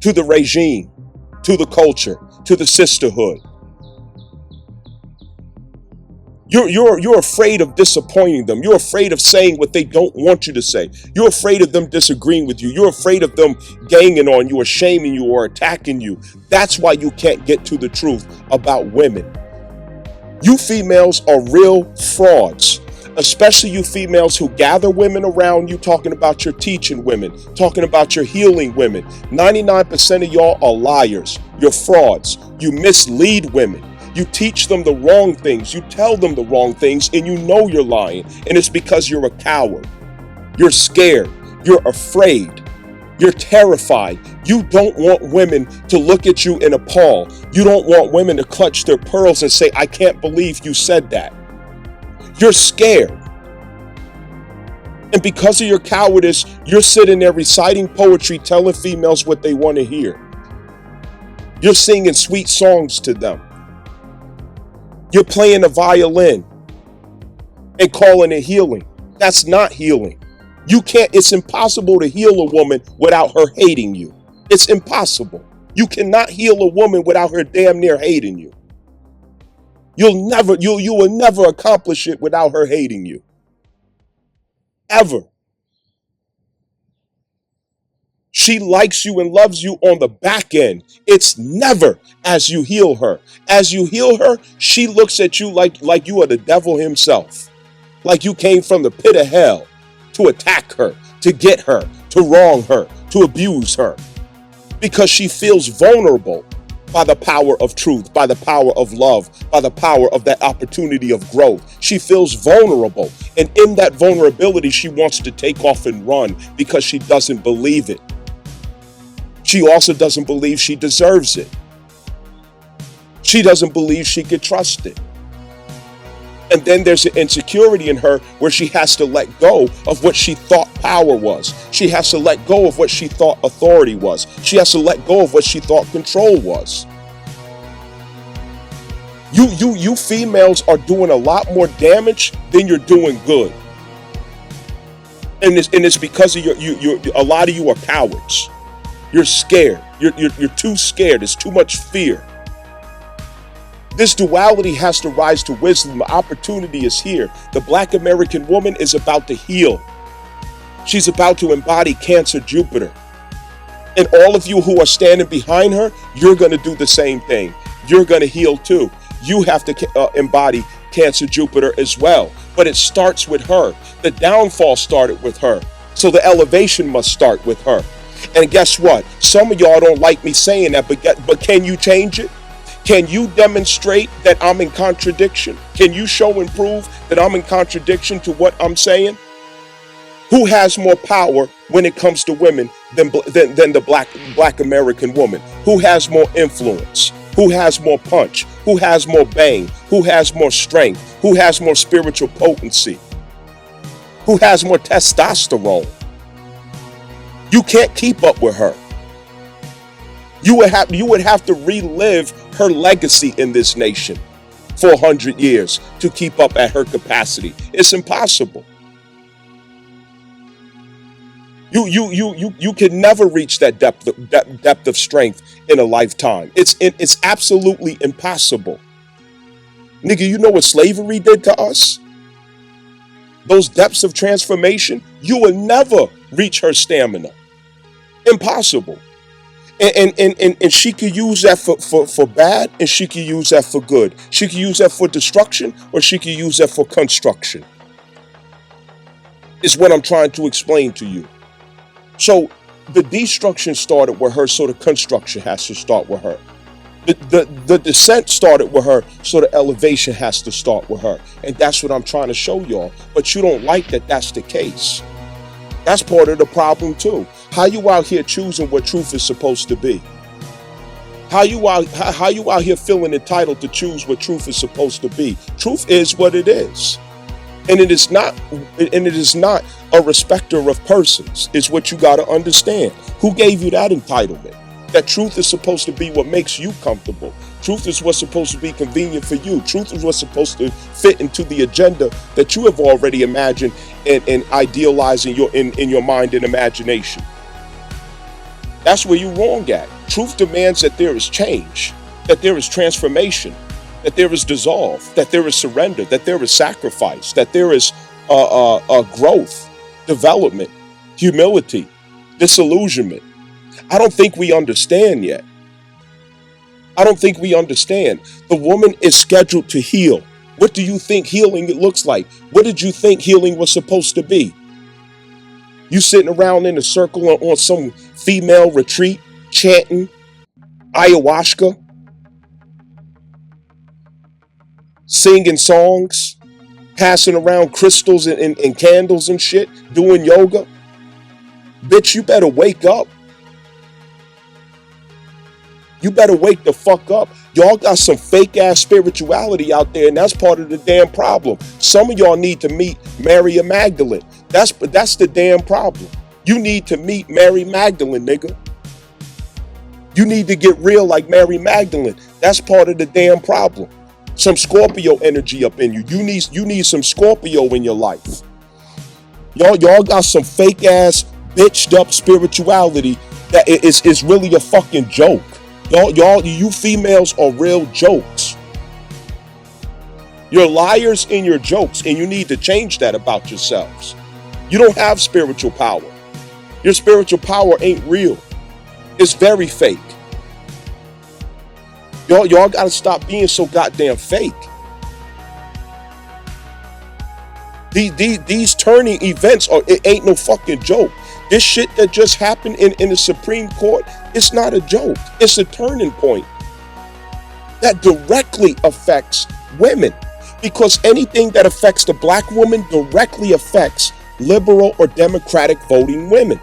to the regime, to the culture, to the sisterhood. You're afraid of disappointing them. You're afraid of saying what they don't want you to say. You're afraid of them disagreeing with you. You're afraid of them ganging on you or shaming you or attacking you. That's why you can't get to the truth about women. You females are real frauds, especially you females who gather women around you talking about your teaching women, talking about your healing women. 99% of y'all are liars. You're frauds. You mislead women. You teach them the wrong things. You tell them the wrong things, and you know you're lying. And it's because you're a coward. You're scared. You're afraid. You're terrified. You don't want women to look at you in appall. You don't want women to clutch their pearls and say, I can't believe you said that. You're scared. And because of your cowardice, you're sitting there reciting poetry, telling females what they want to hear. You're singing sweet songs to them. You're playing a violin and calling it healing. That's not healing. You can't, it's impossible to heal a woman without her hating you. It's impossible. You cannot heal a woman without her damn near hating you. You will never accomplish it without her hating you. Ever. She likes you and loves you on the back end. It's never as you heal her. As you heal her, she looks at you like you are the devil himself. Like you came from the pit of hell to attack her, to get her, to wrong her, to abuse her. Because she feels vulnerable by the power of truth, by the power of love, by the power of that opportunity of growth. She feels vulnerable. And in that vulnerability, she wants to take off and run because she doesn't believe it. She also doesn't believe she deserves it. She doesn't believe she could trust it. And then there's an insecurity in her where she has to let go of what she thought power was. She has to let go of what she thought authority was. She has to let go of what she thought control was. You females are doing a lot more damage than you're doing good. And it's because of a lot of you are cowards. You're scared. You're too scared. It's too much fear. This duality has to rise to wisdom. The opportunity is here. The Black American woman is about to heal. She's about to embody Cancer Jupiter. And all of you who are standing behind her, you're going to do the same thing. You're going to heal too. You have to embody Cancer Jupiter as well. But it starts with her. The downfall started with her. So the elevation must start with her. And guess what? Some of y'all don't like me saying that, but can you change it? Can you demonstrate that I'm in contradiction? Can you show and prove that I'm in contradiction to what I'm saying? Who has more power when it comes to women than the black American woman? Who has more influence? Who has more punch? Who has more bang? Who has more strength? Who has more spiritual potency? Who has more testosterone? You can't keep up with her. You would have to relive her legacy in this nation for 100 years to keep up at her capacity. It's impossible. You can never reach that depth of strength in a lifetime. It's absolutely impossible. Nigga, you know what slavery did to us? Those depths of transformation, you will never reach her stamina. Impossible. And she could use that for bad, and she could use that for good. She could use that for destruction, or she could use that for construction. Is what I'm trying to explain to you. So the destruction started with her, so the construction has to start with her. The descent started with her, so the elevation has to start with her. And that's what I'm trying to show y'all. But you don't like that that's the case. That's part of the problem too. How you out here choosing what truth is supposed to be? How you out here feeling entitled to choose what truth is supposed to be? Truth is what it is. And it is not a respecter of persons. It's what you got to understand. Who gave you that entitlement? That truth is supposed to be what makes you comfortable. Truth is what's supposed to be convenient for you. Truth is what's supposed to fit into the agenda that you have already imagined and idealized in your mind and imagination. That's where you're wrong at. Truth demands that there is change, that there is transformation, that there is dissolve, that there is surrender, that there is sacrifice, that there is growth, development, humility, disillusionment. I don't think we understand yet. I don't think we understand. The woman is scheduled to heal. What do you think healing looks like? What did you think healing was supposed to be? You sitting around in a circle on some female retreat, chanting ayahuasca, singing songs, passing around crystals and candles and shit, doing yoga. Bitch, you better wake up. You better wake the fuck up. Y'all got some fake ass spirituality out there, and that's part of the damn problem. Some of y'all need to meet Mary Magdalene. That's the damn problem. You need to meet Mary Magdalene, nigga. You need to get real like Mary Magdalene. That's part of the damn problem. Some Scorpio energy up in you. You need some Scorpio in your life. Y'all got some fake ass bitched up spirituality that is really a fucking joke. You females are real jokes. You're liars in your jokes, and you need to change that about yourselves. You don't have spiritual power. Your spiritual power ain't real. It's very fake. Y'all gotta stop being so goddamn fake. These turning events it ain't no fucking joke. This shit that just happened in the Supreme Court, it's not a joke. It's a turning point that directly affects women, because anything that affects the black woman directly affects liberal or democratic voting women,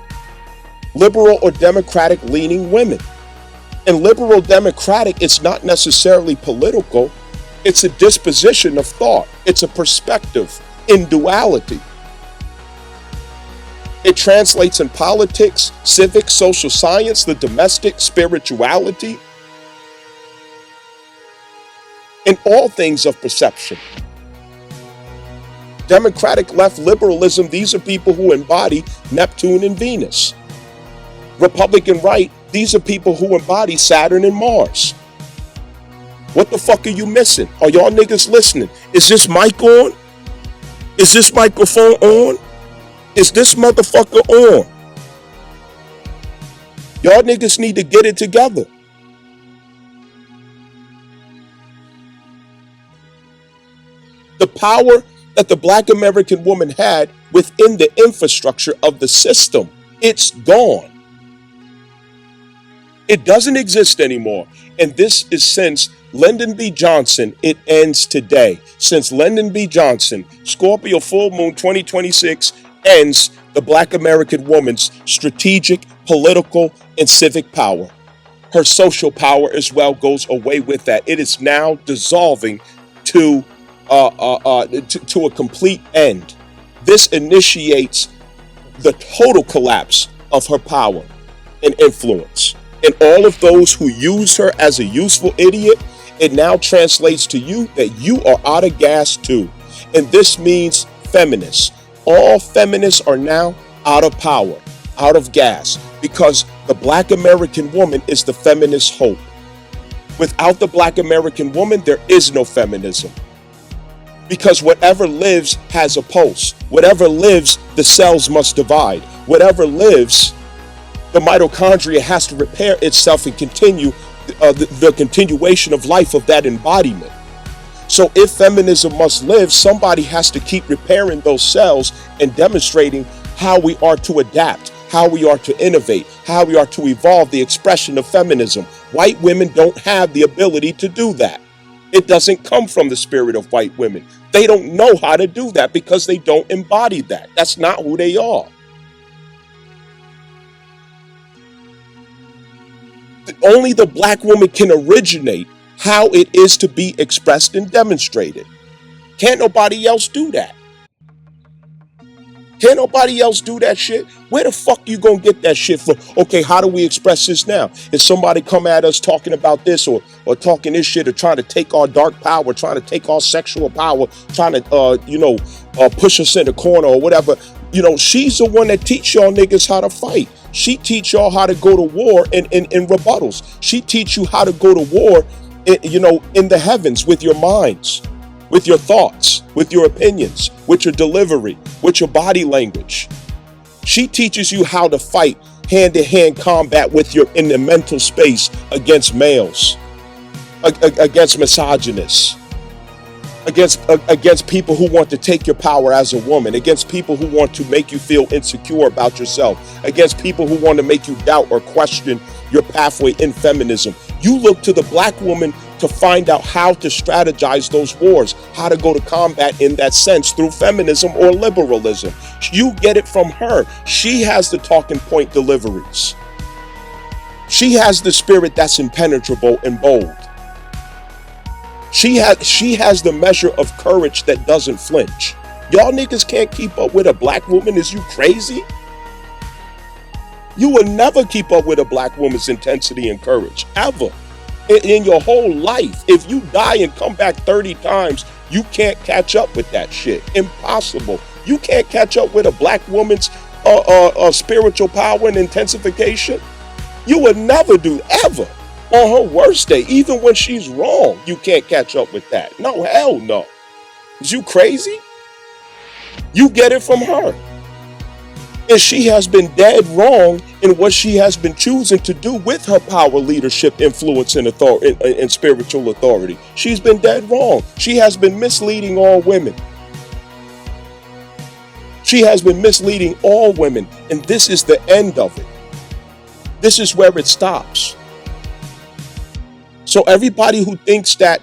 liberal or democratic leaning women. And liberal democratic, it's not necessarily political. It's a disposition of thought. It's a perspective in duality. It translates in politics, civics, social science, the domestic, spirituality, in all things of perception. Democratic left liberalism, these are people who embody Neptune and Venus. Republican right, these are people who embody Saturn and Mars. What the fuck are you missing? Are y'all niggas listening? Is this mic on? Is this microphone on? Is this motherfucker on? Y'all niggas need to get it together. The power that the Black American woman had within the infrastructure of the system, it's gone. It doesn't exist anymore. And this is since Linden B. Johnson, it ends today. Since Linden B. Johnson, Scorpio full moon 2026 ends the Black American woman's strategic, political, and civic power. Her social power as well goes away with that. It is now dissolving to a complete end. This initiates the total collapse of her power and influence. And all of those who use her as a useful idiot, it now translates to you that you are out of gas too. And this means feminists. All feminists are now out of power, out of gas, because the Black American woman is the feminist hope. Without the Black American woman, there is no feminism. Because whatever lives has a pulse. Whatever lives, the cells must divide. Whatever lives, the mitochondria has to repair itself and continue the continuation of life of that embodiment. So if feminism must live, somebody has to keep repairing those cells and demonstrating how we are to adapt, how we are to innovate, how we are to evolve the expression of feminism. White women don't have the ability to do that. It doesn't come from the spirit of white women. They don't know how to do that because they don't embody that. That's not who they are. Only the Black woman can originate how it is to be expressed and demonstrated. Can't nobody else do that. Can't nobody else do that shit? Where the fuck you gonna get that shit from? Okay, how do we express this now? If somebody come at us talking about this or talking this shit or trying to take our dark power, trying to take our sexual power, trying to, push us in the corner or whatever, she's the one that teach y'all niggas how to fight. She teach y'all how to go to war in rebuttals. She teach you how to go to war, in the heavens with your minds, with your thoughts, with your opinions, with your delivery, with your body language. She teaches you how to fight hand-to-hand combat in the mental space against males, against misogynists, against people who want to take your power as a woman, against people who want to make you feel insecure about yourself, against people who want to make you doubt or question your pathway in feminism. You look to the Black woman to find out how to strategize those wars, how to go to combat in that sense through feminism or liberalism. You get it from her. She has the talking point deliveries. She has the spirit that's impenetrable and bold. She has the measure of courage that doesn't flinch. Y'all niggas can't keep up with a Black woman. Is you crazy? You will never keep up with a Black woman's intensity and courage, ever. In your whole life. If you die and come back 30 times, you can't catch up with that shit. Impossible. You can't catch up with a Black woman's spiritual power and intensification. You would never do, ever. On her worst day, even when she's wrong, you can't catch up with that. No, hell no. Is you crazy? You get it from her. And she has been dead wrong in what she has been choosing to do with her power, leadership, influence, and authority, and spiritual authority. She's been dead wrong. She has been misleading all women. She has been misleading all women, and this is the end of it. This is where it stops. So everybody who thinks that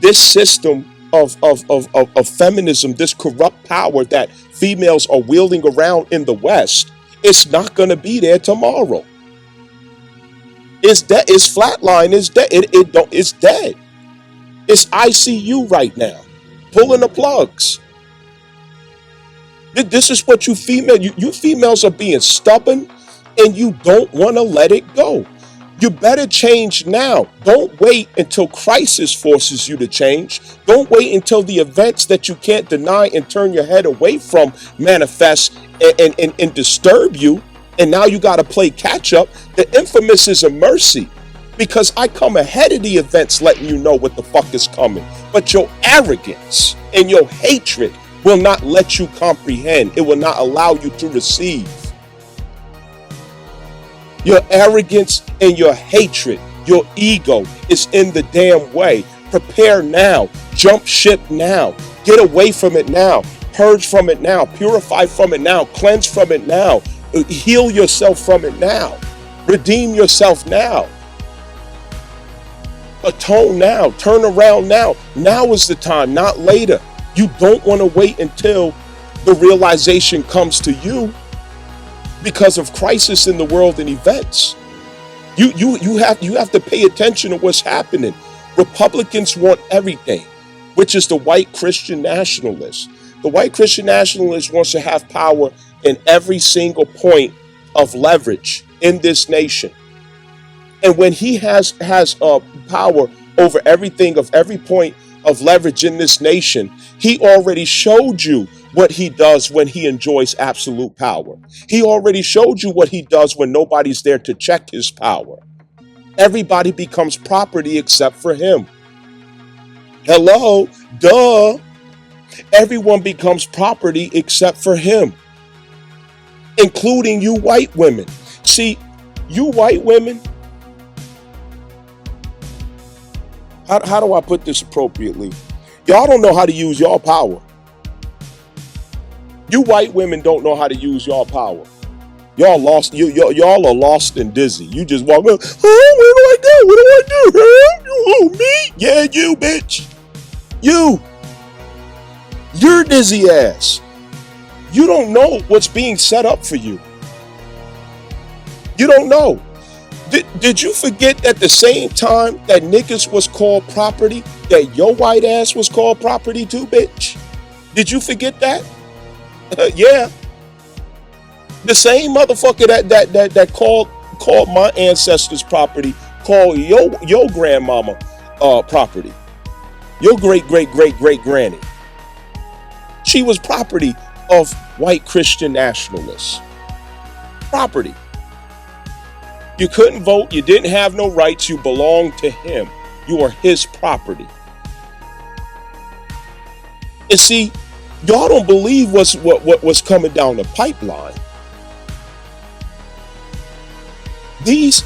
this system of feminism, this corrupt power that females are wielding around in the West, it's not going to be there tomorrow. It's dead. It's flatline. It's dead. It's dead. It's ICU right now, pulling the plugs. This is what you females are being stubborn, and you don't want to let it go. You better change now. Don't wait until crisis forces you to change. Don't wait until the events that you can't deny and turn your head away from manifest and disturb you. And now you got to play catch up. The infamous is a mercy. because I come ahead of the events letting you know what the fuck is coming. But your arrogance and your hatred will not let you comprehend. It will not allow you to receive. Your arrogance and your hatred, your ego is in the damn way. Prepare now. Jump ship now. Get away from it now. Purge from it now. Purify from it now. Cleanse from it now. Heal yourself from it now. Redeem yourself now. Atone now. Turn around now. Now is the time, not later. You don't want to wait until the realization comes to you because of crisis in the world and events. You have to pay attention to what's happening. Republicans want everything, which is the white Christian nationalist. The white Christian nationalist wants to have power in every single point of leverage in this nation. And when he has power over everything of every point of leverage in this nation, he already showed you what he does when he enjoys absolute power. He already showed you what he does when nobody's there to check his power. Everybody becomes property except for him. Hello, duh. Everyone becomes property except for him, including you white women. See, you white women, how do I put this appropriately? Y'all don't know how to use y'all power. You white women don't know how to use y'all power. Y'all lost. Y'all are lost and dizzy. You just walk around. Oh, what do I do? What do I do? Huh? You, me? Yeah, you, bitch. You're dizzy ass. You don't know what's being set up for you. You don't know. Did you forget that the same time that niggas was called property, that your white ass was called property too, bitch? Did you forget that? Yeah. The same motherfucker that called my ancestors property, called your grandmama property. Your great granny. She was property of white Christian nationalists. Property. You couldn't vote. You didn't have no rights. You belonged to him. You are his property. And see, y'all don't believe what was coming down the pipeline. These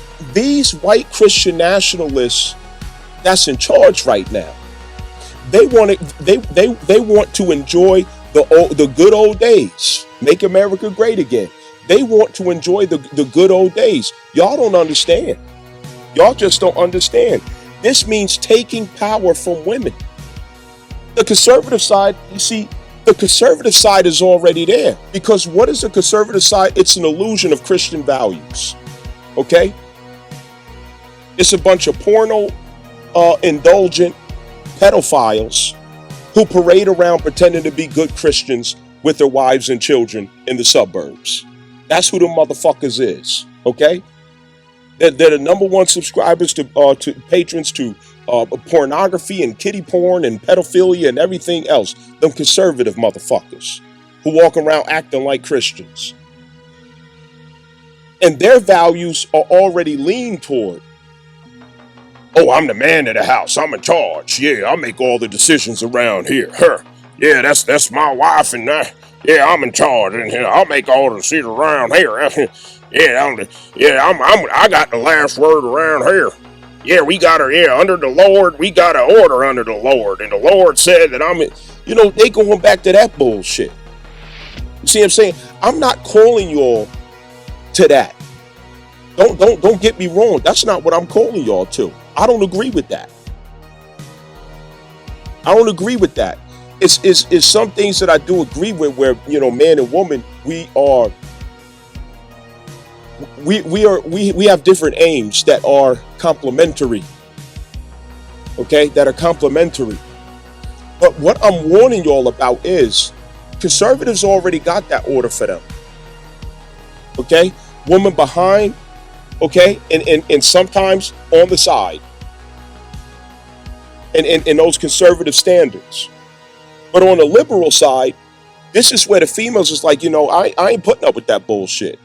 white Christian nationalists that's in charge right now, they want to enjoy the good old days. Make America great again. They want to enjoy the good old days. Y'all don't understand. Y'all just don't understand. This means taking power from women. The conservative side, you see, the conservative side is already there. Because what is the conservative side? It's an illusion of Christian values. Okay? It's a bunch of porno indulgent pedophiles who parade around pretending to be good Christians with their wives and children in the suburbs. That's who the motherfuckers is, okay? They're the number one subscribers to patrons to pornography and kiddie porn and pedophilia and everything else. Them conservative motherfuckers who walk around acting like Christians. And their values are already leaned toward, oh, I'm the man of the house. I'm in charge. Yeah, I make all the decisions around here. Her. Yeah, that's my wife and yeah, I'm in charge in here. I'll make all the decisions around here. I got the last word around here. Yeah, we got her. Yeah, under the Lord, we got an order under the Lord, and the Lord said that they going back to that bullshit. You see what I'm saying? I'm not calling y'all to that. Don't get me wrong. That's not what I'm calling y'all to. I don't agree with that. I don't agree with that. It's some things that I do agree with where, man and woman, we have different aims that are complementary. Okay? That are complementary. But what I'm warning y'all about is conservatives already got that order for them. Okay? Woman behind, okay? And sometimes on the side. And those conservative standards. But on the liberal side, this is where the females is like, I ain't putting up with that bullshit.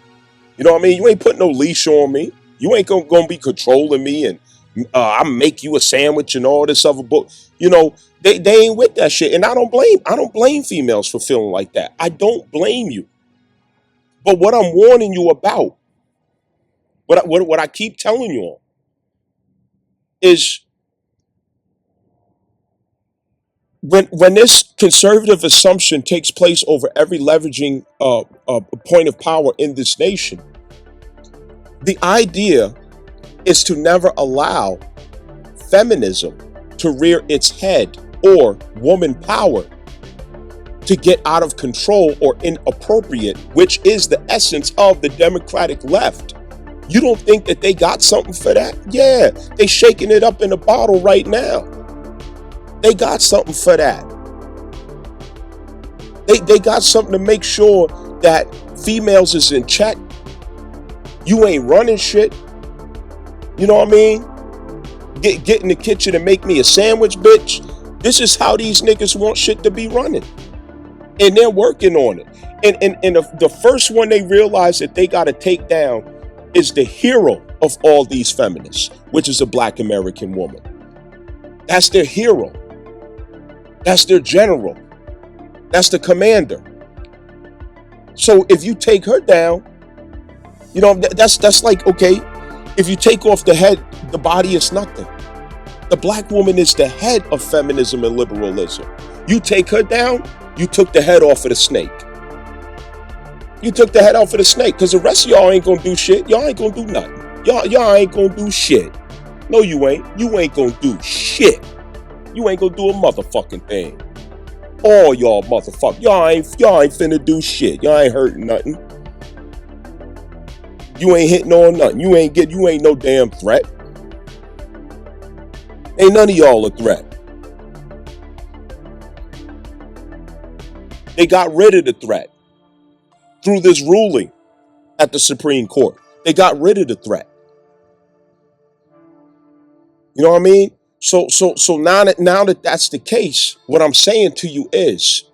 You know what I mean? You ain't putting no leash on me. You ain't gonna be controlling me and I make you a sandwich and all this other book. You know, they ain't with that shit. And I don't blame females for feeling like that. I don't blame you. But what I'm warning you about, what I keep telling you all, is when this conservative assumption takes place over every leveraging point of power in this nation, the idea is to never allow feminism to rear its head or woman power to get out of control or inappropriate, which is the essence of the Democratic left. You don't think that they got something for that? Yeah, they shaking it up in a bottle right now. They got something for that. They got something to make sure that females is in check. You ain't running shit. You know what I mean? Get in the kitchen and make me a sandwich, bitch. This is how these niggas want shit to be running. And they're working on it. And the first one they realize that they got to take down is the hero of all these feminists, which is a Black American woman. That's their hero. That's their general. That's the commander. So if you take her down, you know, that's like, okay, if you take off the head, the body is nothing. The Black woman is the head of feminism and liberalism. You take her down, you took the head off of the snake. You took the head off of the snake, because the rest of y'all ain't gonna do shit. Y'all ain't gonna do nothing. Y'all ain't gonna do shit. No, you ain't. You ain't gonna do shit. You ain't gonna do a motherfucking thing. All y'all motherfuckers. Y'all ain't finna do shit. Y'all ain't hurting nothing. You ain't hitting on nothing. You ain't no damn threat. Ain't none of y'all a threat. They got rid of the threat through this ruling at the Supreme Court. They got rid of the threat. You know what I mean? So now that that's the case, what I'm saying to you is,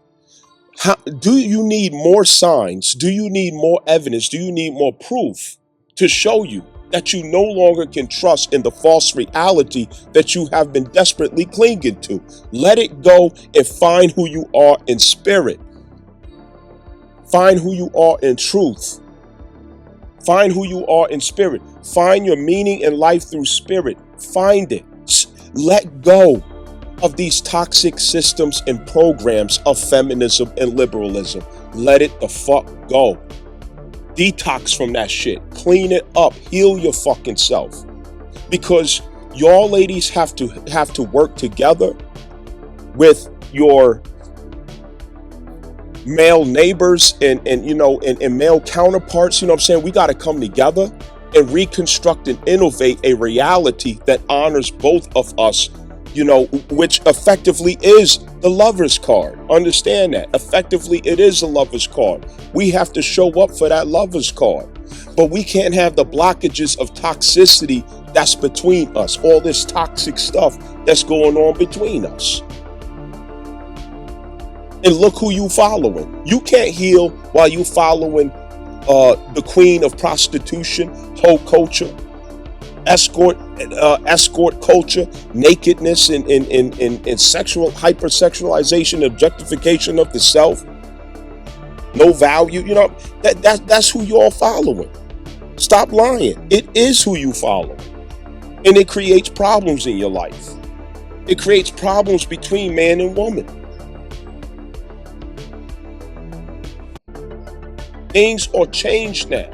do you need more signs? Do you need more evidence? Do you need more proof to show you that you no longer can trust in the false reality that you have been desperately clinging to? Let it go and find who you are in spirit. Find who you are in truth. Find who you are in spirit. Find your meaning in life through spirit. Find it. Let go of these toxic systems and programs of feminism and liberalism. Let it the fuck go. Detox from that shit. Clean it up. Heal your fucking self. Because y'all ladies have to work together with your male neighbors and male counterparts. You know what I'm saying? We got to come together and reconstruct and innovate a reality that honors both of us, you know, which effectively is the lover's card. Understand that. Effectively, it is a lover's card. We have to show up for that lover's card. But we can't have the blockages of toxicity that's between us. All this toxic stuff that's going on between us. And look who you following. You can't heal while you following the queen of prostitution, hoe culture, escort culture, nakedness, and sexual hypersexualization, objectification of the self. No value. You know, that's who you're following. Stop lying. It is who you follow. And it creates problems in your life. It creates problems between man and woman. Things are changed now.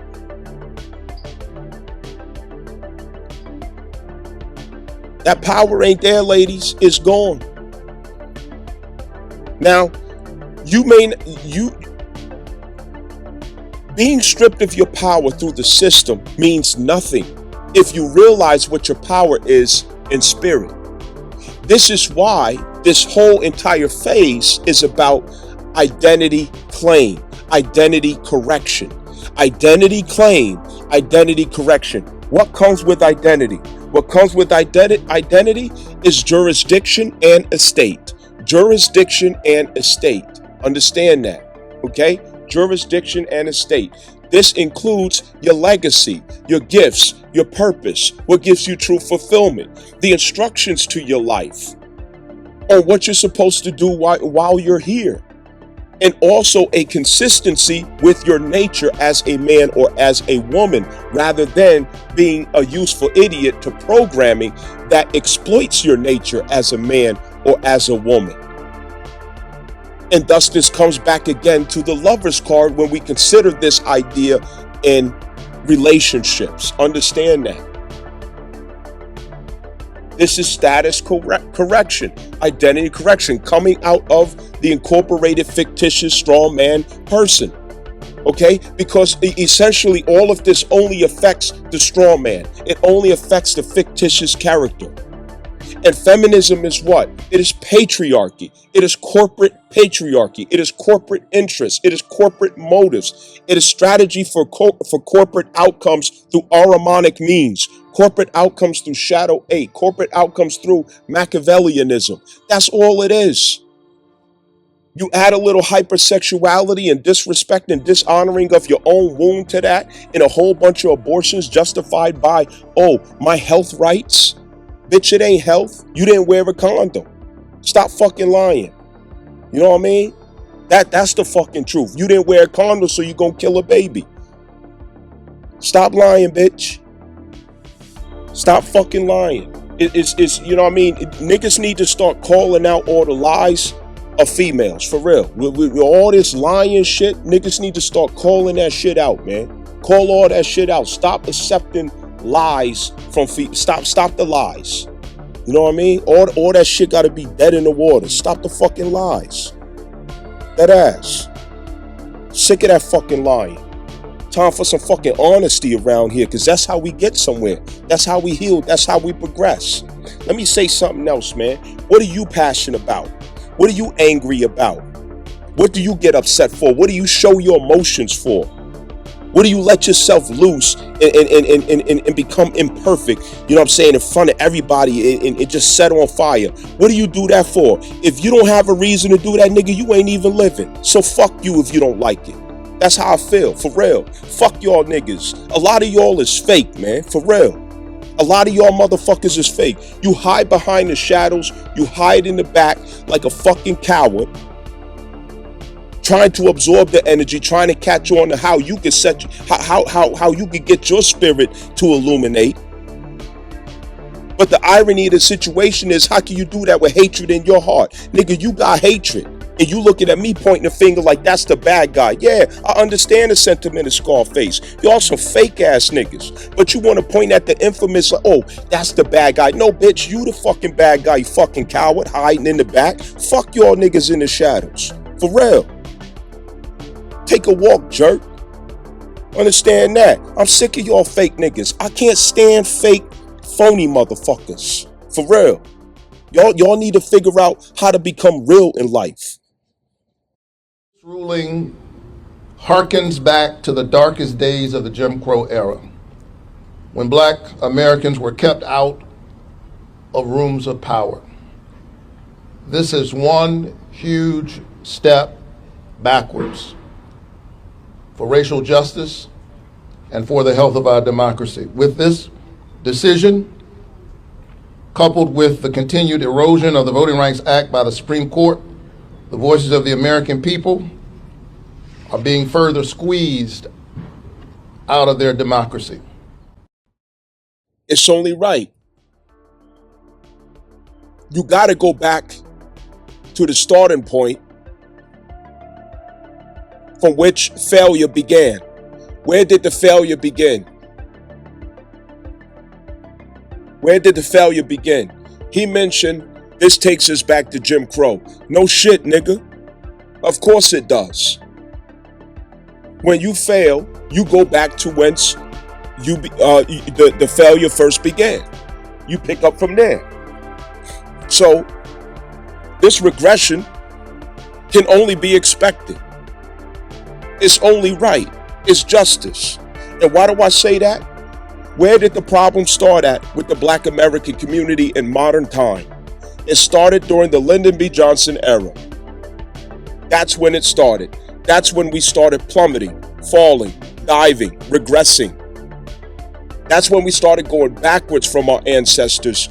That power ain't there, ladies. It's gone. Now, being stripped of your power through the system means nothing if you realize what your power is in spirit. This is why this whole entire phase is about identity claim. Identity correction. Identity claim. Identity correction. What comes with identity? What comes with identity is jurisdiction and estate. Jurisdiction and estate. Understand that. Okay? Jurisdiction and estate. This includes your legacy, your gifts, your purpose, what gives you true fulfillment, the instructions to your life, or what you're supposed to do while you're here. And also a consistency with your nature as a man or as a woman, rather than being a useful idiot to programming that exploits your nature as a man or as a woman. And thus this comes back again to the Lover's card when we consider this idea in relationships. Understand that. This is status correction, identity correction, coming out of the incorporated fictitious straw man person. Okay? Because essentially all of this only affects the straw man. It only affects the fictitious character. And feminism is what? It is patriarchy. It is corporate patriarchy. It is corporate interests. It is corporate motives. It is strategy for corporate outcomes through Ahrimanic means. Corporate outcomes through Shadow 8. Corporate outcomes through Machiavellianism. That's all it is. You add a little hypersexuality and disrespect and dishonoring of your own womb to that, and a whole bunch of abortions justified by, oh, my health rights. Bitch, it ain't health. You didn't wear a condom. Stop fucking lying. You know what I mean? That's the fucking truth. You didn't wear a condom, so you gonna kill a baby. Stop lying, bitch. Stop fucking lying. It's you know what I mean? Niggas need to start calling out all the lies of females, for real. With all this lying shit, niggas need to start calling that shit out, man. Call all that shit out. Stop accepting lies from stop the lies. You know what I mean? All that shit gotta be dead in the water. Stop the fucking lies. That ass. Sick of that fucking lying. Time for some fucking honesty around here, because that's how we get somewhere. That's how we heal. That's how we progress. Let me say something else, man. What are you passionate about? What are you angry about? What do you get upset for? What do you show your emotions for? What do you let yourself loose and become imperfect, you know what I'm saying, in front of everybody and just set on fire? What do you do that for? If you don't have a reason to do that, nigga, you ain't even living. So fuck you if you don't like it. That's how I feel, for real. Fuck y'all niggas. A lot of y'all is fake, man, for real. A lot of y'all motherfuckers is fake. You hide behind the shadows. You hide in the back like a fucking coward, trying to absorb the energy, trying to catch on to how you can how you can get your spirit to illuminate. But the irony of the situation is, how can you do that with hatred in your heart? Nigga, you got hatred. And you looking at me pointing a finger like that's the bad guy. Yeah, I understand the sentiment of Scarface. Y'all some fake ass niggas. But you want to point at the infamous, like, oh, that's the bad guy. No, bitch, you the fucking bad guy, you fucking coward, hiding in the back. Fuck y'all niggas in the shadows. For real. Take a walk, jerk. Understand that. I'm sick of y'all fake niggas. I can't stand fake, phony motherfuckers. For real. Y'all need to figure out how to become real in life. This ruling harkens back to the darkest days of the Jim Crow era, when Black Americans were kept out of rooms of power. This is one huge step backwards for racial justice and for the health of our democracy. With this decision, coupled with the continued erosion of the Voting Rights Act by the Supreme Court, the voices of the American people are being further squeezed out of their democracy. It's only right. You got to go back to the starting point from which failure began. Where did the failure begin? Where did the failure begin? He mentioned this takes us back to Jim Crow. No shit, nigga. Of course it does. When you fail, you go back to whence the failure first began. You pick up from there. So this regression can only be expected. It's only right. It's justice. And why do I say that? Where did the problem start at with the Black American community in modern time? It started during the Lyndon B. Johnson era. That's when it started. That's when we started plummeting, falling, diving, regressing. That's when we started going backwards from our ancestors'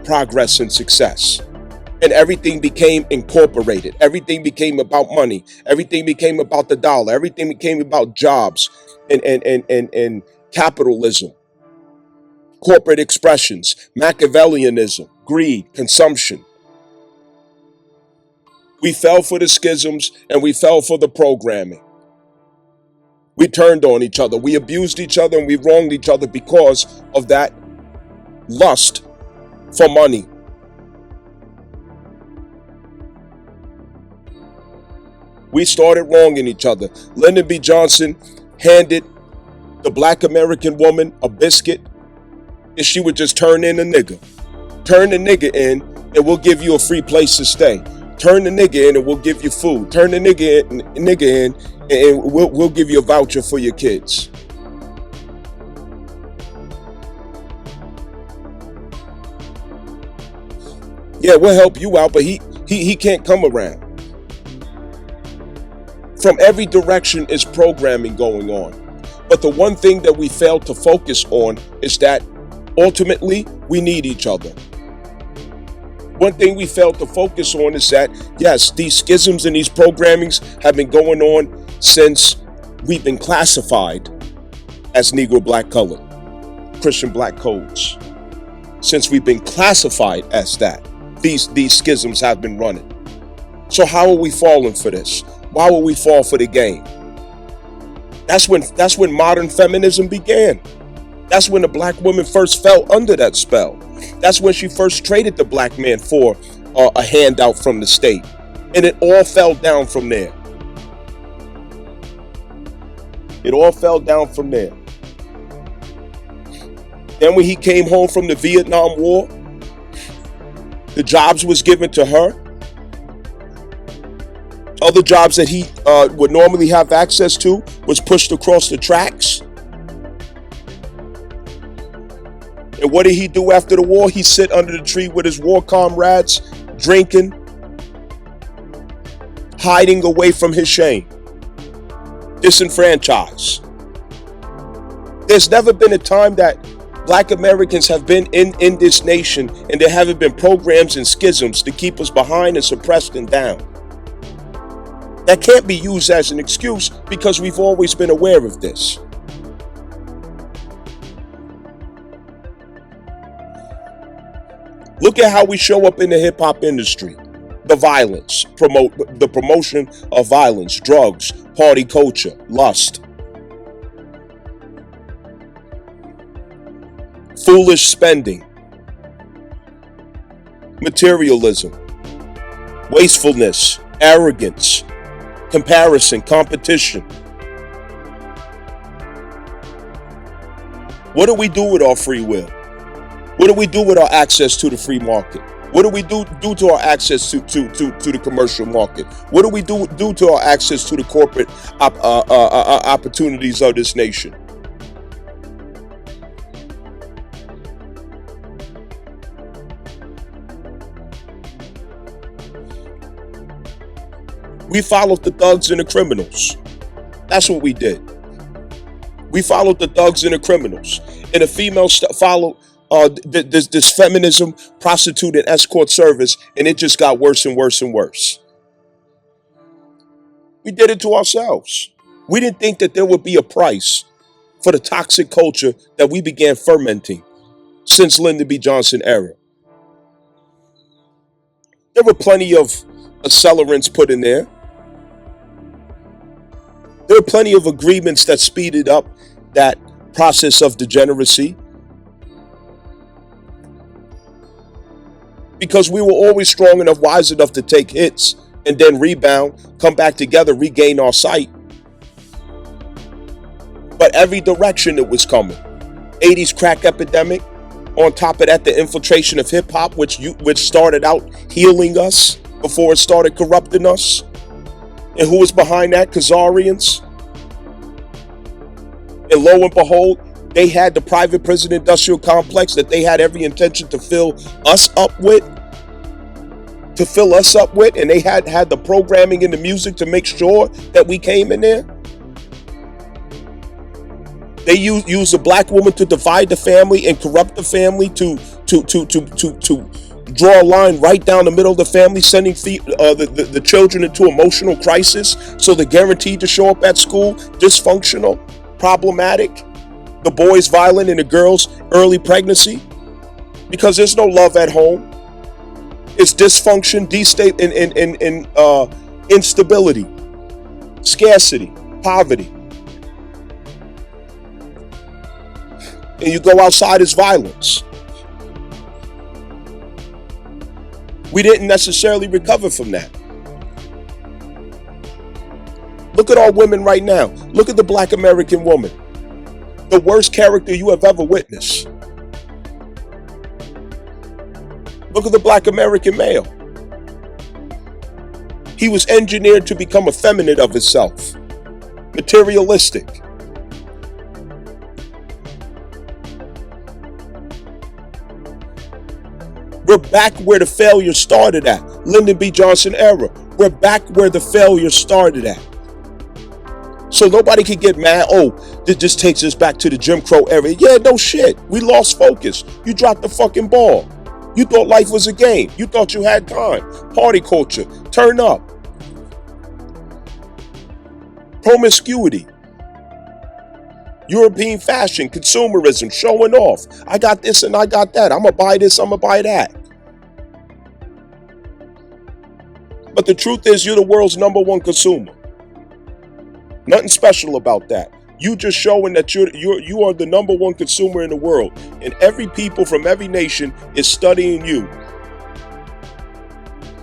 progress and success. And everything became incorporated. Everything became about money. Everything became about the dollar. Everything became about jobs and capitalism, corporate expressions, Machiavellianism, greed, consumption. We fell for the schisms and we fell for the programming. We turned on each other. We abused each other and we wronged each other because of that lust for money. We started wronging each other. Lyndon B. Johnson handed the black American woman a biscuit and she would just turn in a nigga. Turn the nigga in and we'll give you a free place to stay. Turn the nigga in and we'll give you food. Turn the nigga in and we'll give you a voucher for your kids. Yeah, we'll help you out, but he can't come around. From every direction is programming going on. But the one thing that we fail to focus on is that ultimately we need each other. One thing we failed to focus on is that, yes, these schisms and these programmings have been going on since we've been classified as Negro, Black, Colored, Christian Black codes. Since we've been classified as that, these schisms have been running. So how are we falling for this? Why would we fall for the game? That's when modern feminism began. That's when the black woman first fell under that spell. That's when she first traded the black man for a handout from the state. And it all fell down from there. It all fell down from there. Then when he came home from the Vietnam War, the jobs was given to her. Other jobs that he would normally have access to was pushed across the tracks. And what did he do after the war? He sit under the tree with his war comrades, drinking, hiding away from his shame, disenfranchised. There's never been a time that black Americans have been in this nation and there haven't been programs and schisms to keep us behind and suppressed and down. That can't be used as an excuse because we've always been aware of this. Look at how we show up in the hip hop industry. The violence, the promotion of violence, drugs, party culture, lust. Foolish spending. Materialism. Wastefulness, arrogance, comparison, competition. What do we do with our free will? What do we do with our access to the free market? What do we do to our access to the commercial market? What do we do to our access to the corporate opportunities of this nation? We followed the thugs and the criminals. That's what we did. We followed the thugs and the criminals. And the females followed this feminism, prostitute, and escort service, and it just got worse and worse and worse. We did it to ourselves. We didn't think that there would be a price for the toxic culture that we began fermenting since Lyndon B. Johnson era. There were plenty of accelerants put in there. There were plenty of agreements that speeded up that process of degeneracy. Because we were always strong enough, wise enough to take hits and then rebound, come back together, regain our sight. But every direction it was coming. 80s crack epidemic. On top of that, the infiltration of hip hop, which started out healing us before it started corrupting us. And who was behind that? Khazarians. And lo and behold, they had the private prison industrial complex that they had every intention to fill us up with. And they had the programming and the music to make sure that we came in there. They use a black woman to divide the family and corrupt the family to draw a line right down the middle of the family, sending the children into emotional crisis, so they're guaranteed to show up at school dysfunctional, problematic, the boys violent and the girls early pregnancy, because there's no love at home. It's dysfunction, instability, scarcity, poverty. And you go outside, it's violence. We didn't necessarily recover from that. Look at our women right now. Look at the black American woman. The worst character you have ever witnessed. Look at the black American male. He was engineered to become effeminate of himself, materialistic. We're back where the failure started at. Lyndon B. Johnson era. We're back where the failure started at. So nobody can get mad, oh, this takes us back to the Jim Crow era. Yeah, no shit. We lost focus. You dropped the fucking ball. You thought life was a game. You thought you had time. Party culture. Turn up. Promiscuity. European fashion, consumerism, showing off. I got this and I got that. I'm going to buy this, I'm going to buy that. But the truth is, you're the world's #1 consumer. Nothing special about that. You just showing that you are the #1 consumer in the world. And every people from every nation is studying you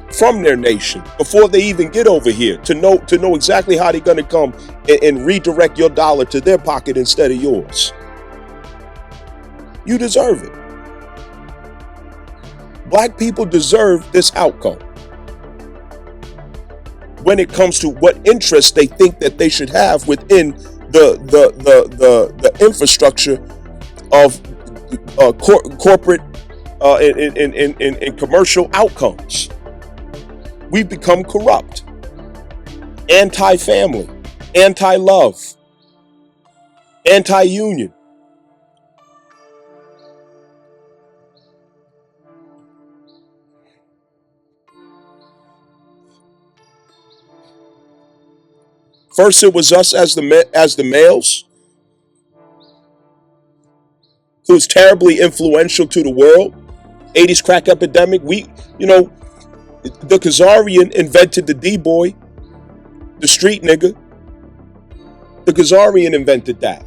from their nation before they even get over here to know exactly how they're going to come and redirect your dollar to their pocket instead of yours. You deserve it. Black people deserve this outcome when it comes to what interests they think that they should have within the infrastructure of corporate and commercial outcomes. We've become corrupt, anti-family, anti-love, anti-union. First, it was us as the males, who's terribly influential to the world. 80s crack epidemic. The Khazarian invented the D-boy, the street nigga. The Khazarian invented that.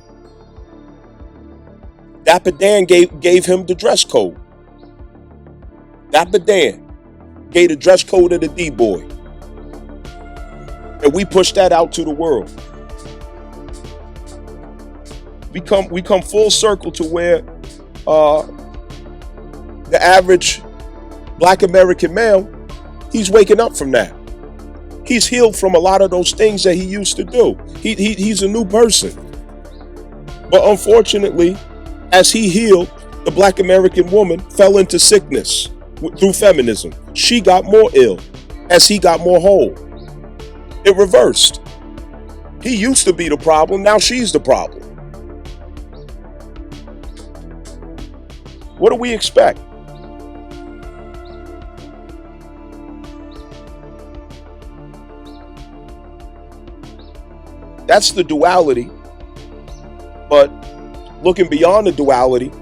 Dapper Dan gave him the dress code. Dapper Dan gave the dress code of the D-boy. And we push that out to the world. We come full circle to where the average black American male, he's waking up from that. He's healed from a lot of those things that he used to do. He's a new person. But unfortunately, as he healed, the black American woman fell into sickness through feminism. She got more ill as he got more whole. It reversed. He used to be the problem, now she's the problem. What do we expect? That's the duality. But looking beyond the duality,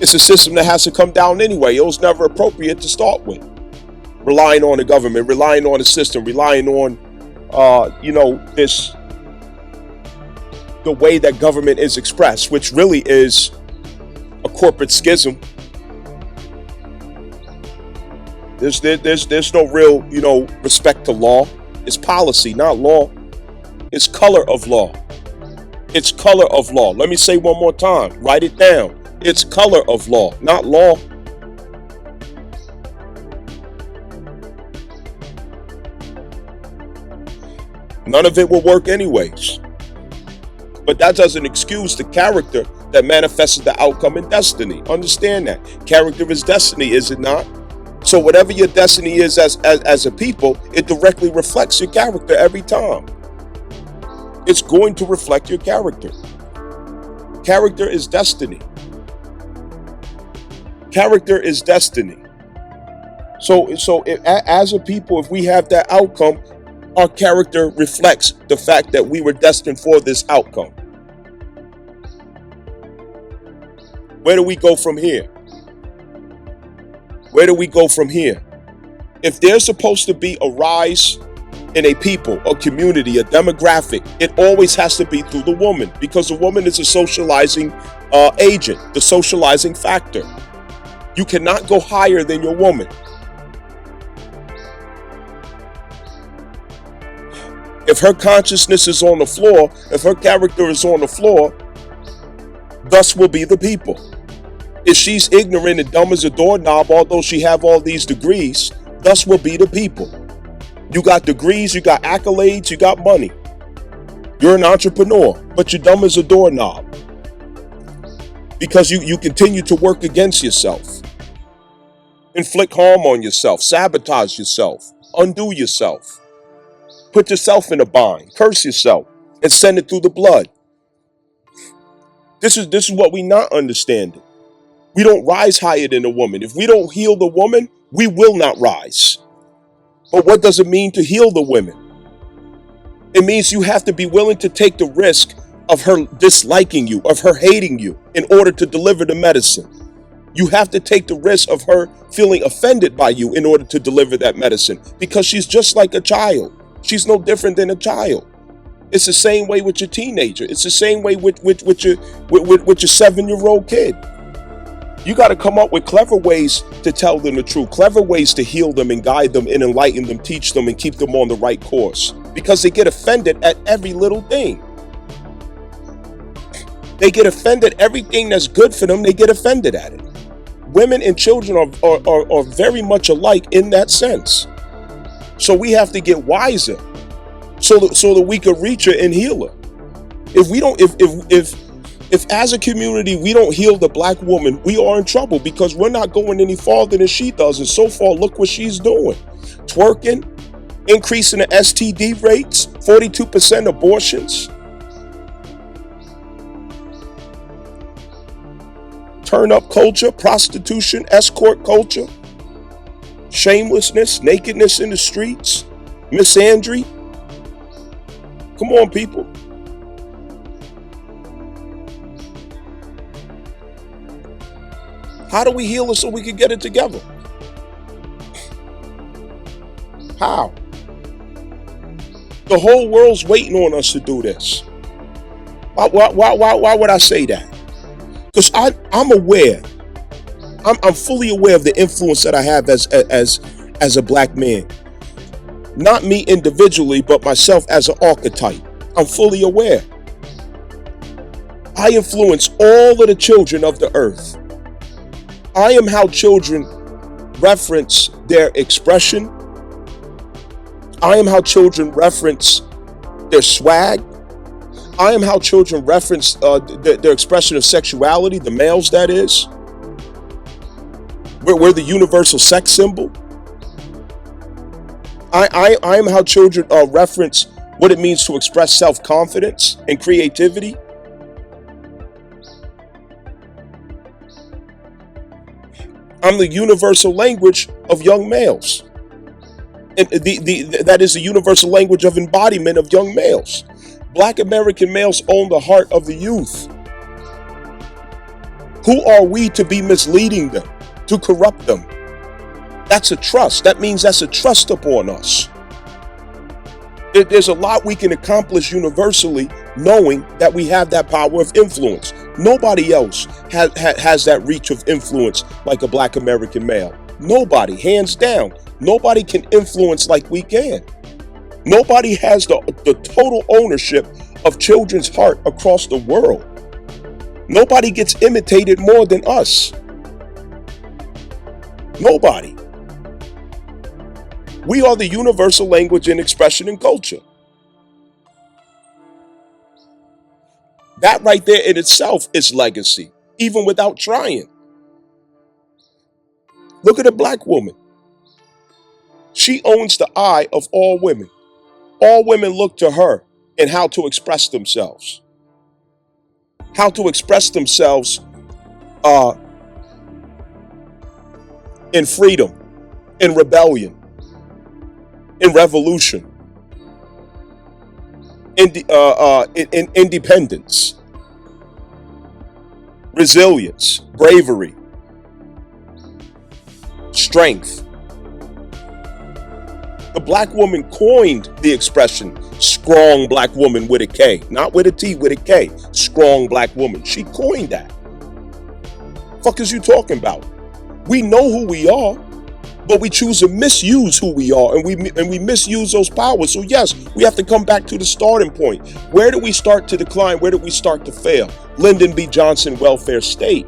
it's a system that has to come down anyway. It was never appropriate to start with. Relying on the government, relying on the system, relying on the way that government is expressed, which really is a corporate schism. There's no real, respect to law. It's policy, not law. It's color of law. It's color of law. Let me say one more time. Write it down. It's color of law, not law. None of it will work anyways. But that doesn't excuse the character that manifests the outcome in destiny. Understand that. Character is destiny, is it not? So whatever your destiny is as a people, it directly reflects your character every time. It's going to reflect your character. Character is destiny. Character is destiny. So as a people, if we have that outcome, our character reflects the fact that we were destined for this outcome. Where do we go from here? Where do we go from here? If there's supposed to be a rise in a people, a community, a demographic, it always has to be through the woman, because the woman is a socializing agent, the socializing factor. You cannot go higher than your woman. If her consciousness is on the floor, if her character is on the floor, thus will be the people. If she's ignorant and dumb as a doorknob, although she have all these degrees, thus will be the people. You got degrees, you got accolades, you got money. You're an entrepreneur, but you're dumb as a doorknob. Because you continue to work against yourself. Inflict harm on yourself, sabotage yourself, undo yourself. Put yourself in a bind, curse yourself, and send it through the blood. This is what we not understanding. We don't rise higher than a woman. If we don't heal the woman, we will not rise. But what does it mean to heal the women? It means you have to be willing to take the risk of her disliking you, of her hating you, in order to deliver the medicine. You have to take the risk of her feeling offended by you in order to deliver that medicine, because she's just like a child. She's no different than a child. It's the same way with your teenager. It's the same way with your 7-year-old kid. You got to come up with clever ways to tell them the truth, clever ways to heal them and guide them and enlighten them, teach them and keep them on the right course, because they get offended at every little thing. They get offended. Everything that's good for them, they get offended at it. Women and children are very much alike in that sense. So we have to get wiser so that we can reach her and heal her. If we don't, if as a community we don't heal the black woman, we are in trouble, because we're not going any farther than she does. And so far, look what she's doing. Twerking, increasing the STD rates, 42% abortions. Turn up culture, prostitution, escort culture, shamelessness, nakedness in the streets, misandry. Come on, people. How do we heal it so we can get it together? How? The whole world's waiting on us to do this. Why would I say that? Because I'm aware. I'm fully aware of the influence that I have as a black man. Not me individually, but myself as an archetype. I'm fully aware. I influence all of the children of the earth. I am how children reference their expression. I am how children reference their swag. I am how children reference their expression of sexuality, the males, that is. We're the universal sex symbol. I am how children reference what it means to express self-confidence and creativity. I'm the universal language of young males. And that is the universal language of embodiment of young males. Black American males own the heart of the youth. Who are we to be misleading them, to corrupt them? That's a trust. That means that's a trust upon us. There's a lot we can accomplish universally, knowing that we have that power of influence. Nobody else has that reach of influence like a black American male. Nobody, hands down. Nobody can influence like we can. Nobody has the total ownership of children's heart across the world. Nobody gets imitated more than us. Nobody. We are the universal language in expression and culture. That right there in itself is legacy, even without trying. Look at a black woman. She owns the eye of all women. All women look to her in how to express themselves. how to express themselves in freedom, in rebellion, in revolution, in independence, resilience, bravery, strength. The black woman coined the expression strong black woman with a K, not with a T, with a K. Strong black woman. She coined that. Fuck is you talking about? We know who we are, but we choose to misuse who we are, and we misuse those powers. So yes, we have to come back to the starting point. Where did we start to decline? Where did we start to fail? Lyndon B. Johnson welfare state.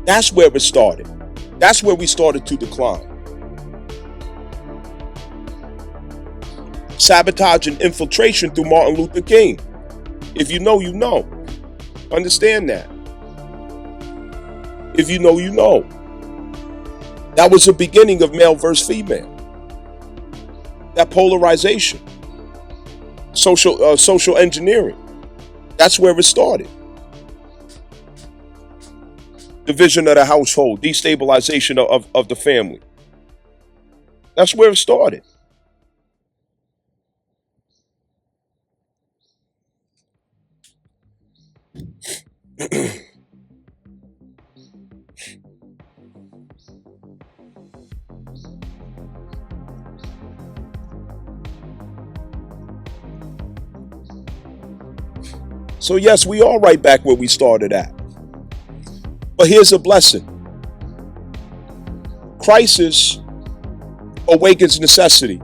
That's where it started. That's where we started to decline. Sabotage and infiltration through Martin Luther King. If you know, you know. Understand that. If you know, you know. That was the beginning of male versus female. That polarization. Social engineering. That's where it started. Division of the household. Destabilization of the family. That's where it started. So yes, we are right back where we started at. But here's a blessing. Crisis awakens necessity.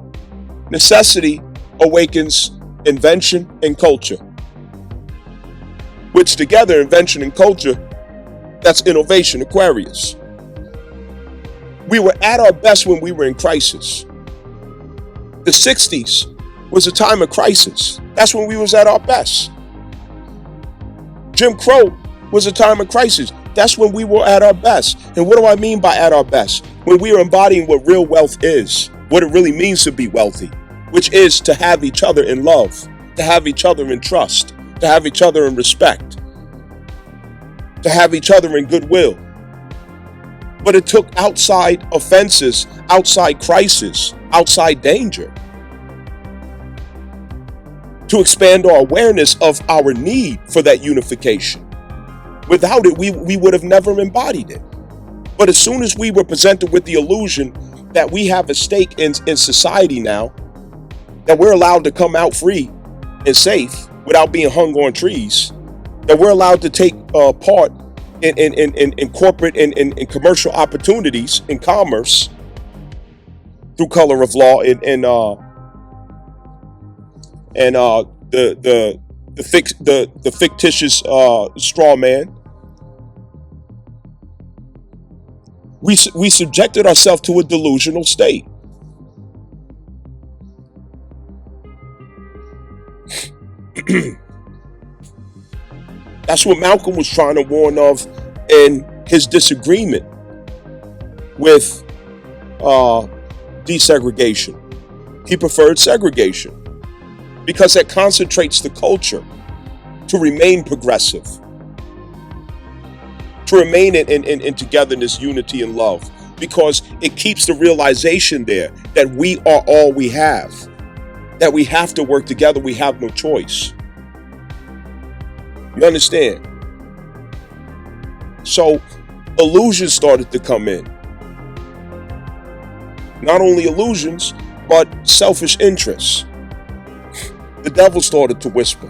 Necessity awakens invention and culture. Which together, invention and culture, that's innovation, Aquarius. We were at our best when we were in crisis. The 60s was a time of crisis. That's when we was at our best. Jim Crow was a time of crisis. That's when we were at our best. And what do I mean by at our best? When we are embodying what real wealth is, what it really means to be wealthy, which is to have each other in love, to have each other in trust, to have each other in respect, to have each other in goodwill. But it took outside offenses, outside crisis, outside danger to expand our awareness of our need for that unification. Without it, we would have never embodied it. But as soon as we were presented with the illusion that we have a stake in society now, that we're allowed to come out free and safe without being hung on trees, that we're allowed to take part in corporate and commercial opportunities in commerce through color of law and the fictitious straw man. We subjected ourselves to a delusional state. That's what Malcolm was trying to warn of in his disagreement with desegregation. He preferred segregation because that concentrates the culture to remain progressive, to remain in togetherness, unity, and love, because it keeps the realization there that we are all we have, that we have to work together, we have no choice. You understand? So illusions started to come in. Not only illusions, but selfish interests. The devil started to whisper.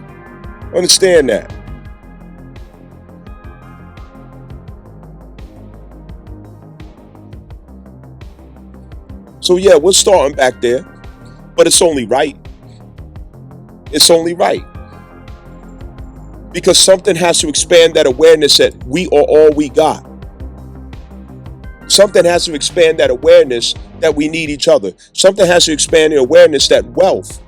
Understand that. So yeah, we're starting back there, but it's only right. It's only right. Because something has to expand that awareness that we are all we got. Something has to expand that awareness that we need each other. Something has to expand the awareness that wealth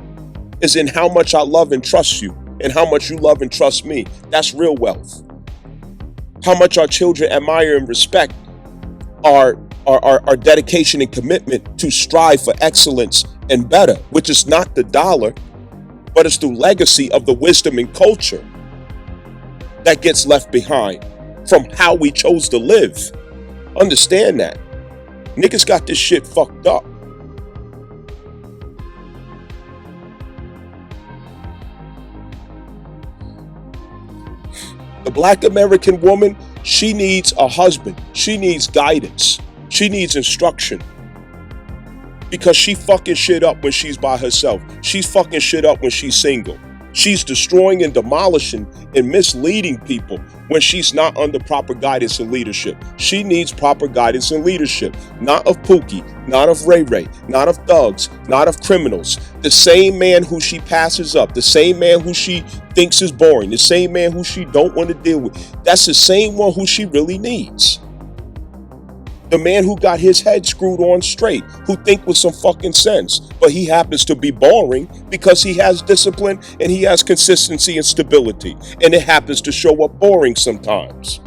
is in how much I love and trust you and how much you love and trust me. That's real wealth. How much our children admire and respect our dedication and commitment to strive for excellence and better, which is not the dollar, but it's through legacy of the wisdom and culture that gets left behind from how we chose to live. Understand that. Niggas got this shit fucked up. The Black American woman, she needs a husband. She needs guidance. She needs instruction. Because she fucking shit up when she's by herself. She's fucking shit up when she's single. She's destroying and demolishing and misleading people when she's not under proper guidance and leadership. She needs proper guidance and leadership. Not of Pookie, not of Ray Ray, not of thugs, not of criminals. The same man who she passes up, the same man who she thinks is boring, the same man who she don't want to deal with. That's the same one who she really needs. The man who got his head screwed on straight, who think with some fucking sense, but he happens to be boring because he has discipline and he has consistency and stability, and it happens to show up boring sometimes.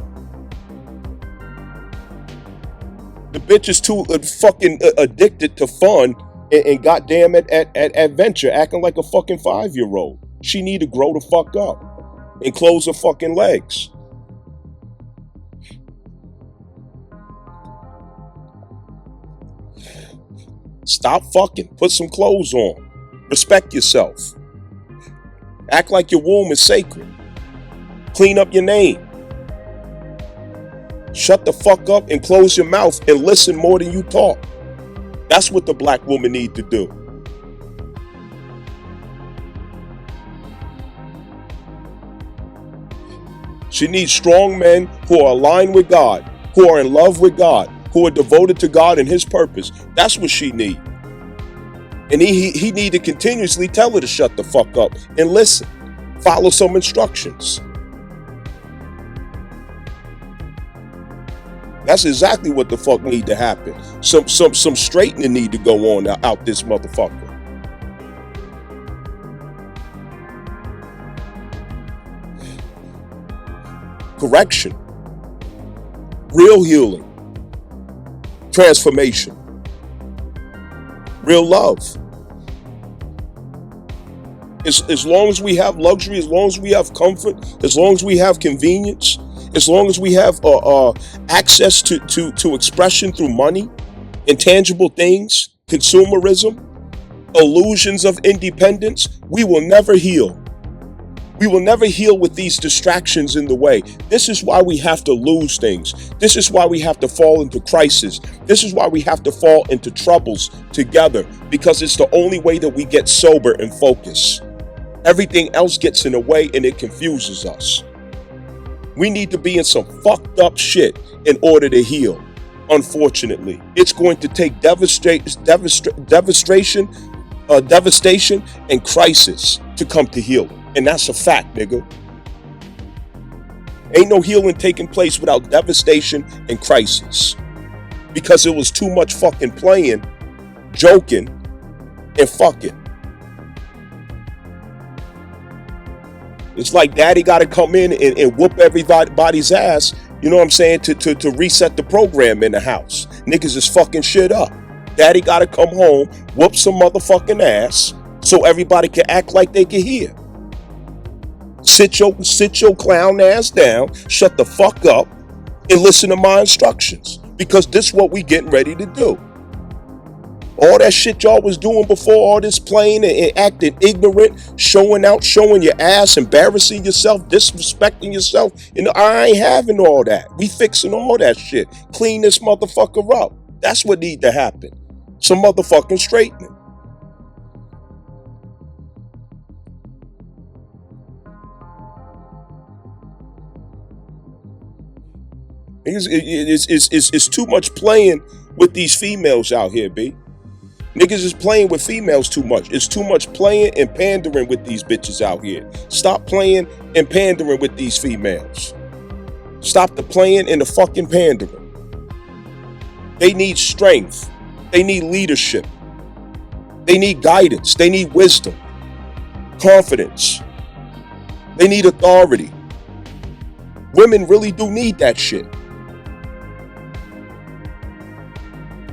The bitch is too fucking addicted to fun and goddamn at adventure, acting like a fucking 5-year-old. She need to grow the fuck up and close her fucking legs. Stop fucking. Put some clothes on. Respect yourself. Act like your womb is sacred. Clean up your name. Shut the fuck up and close your mouth and listen more than you talk. That's what the black woman need to do. She needs strong men who are aligned with God, who are in love with God, who are devoted to God and his purpose. That's what she need. And he need to continuously tell her to shut the fuck up and listen. Follow some instructions. That's exactly what the fuck need to happen. Some straightening need to go on out this motherfucker. Correction. Real healing. Transformation. Real love. As long as we have luxury, as long as we have comfort, as long as we have convenience, as long as we have access to expression through money, intangible things, consumerism, illusions of independence, we will never heal. We will never heal with these distractions in the way. This is why we have to lose things. This is why we have to fall into crisis. This is why we have to fall into troubles together, because it's the only way that we get sober and focus. Everything else gets in the way and it confuses us. We need to be in some fucked up shit in order to heal. Unfortunately, it's going to take devastation and crisis to come to healing. And that's a fact, nigga. Ain't no healing taking place without devastation and crisis. Because it was too much fucking playing, joking, and fucking. It's like daddy got to come in and whoop everybody's ass, you know what I'm saying, to reset the program in the house. Niggas is fucking shit up. Daddy got to come home, whoop some motherfucking ass, so everybody can act like they can hear. Sit your clown ass down, shut the fuck up, and listen to my instructions. Because this is what we getting ready to do. All that shit y'all was doing before, all this playing and acting ignorant, showing out, showing your ass, embarrassing yourself, disrespecting yourself, I ain't having all that. We fixing all that shit. Clean this motherfucker up. That's what need to happen. Some motherfucking straightening. It's too much playing with these females out here, B. Niggas is playing with females too much. It's too much playing and pandering with these bitches out here. Stop playing and pandering with these females. Stop the playing and the fucking pandering. They need strength. They need leadership. They need guidance. They need wisdom, confidence. They need authority. Women really do need that shit.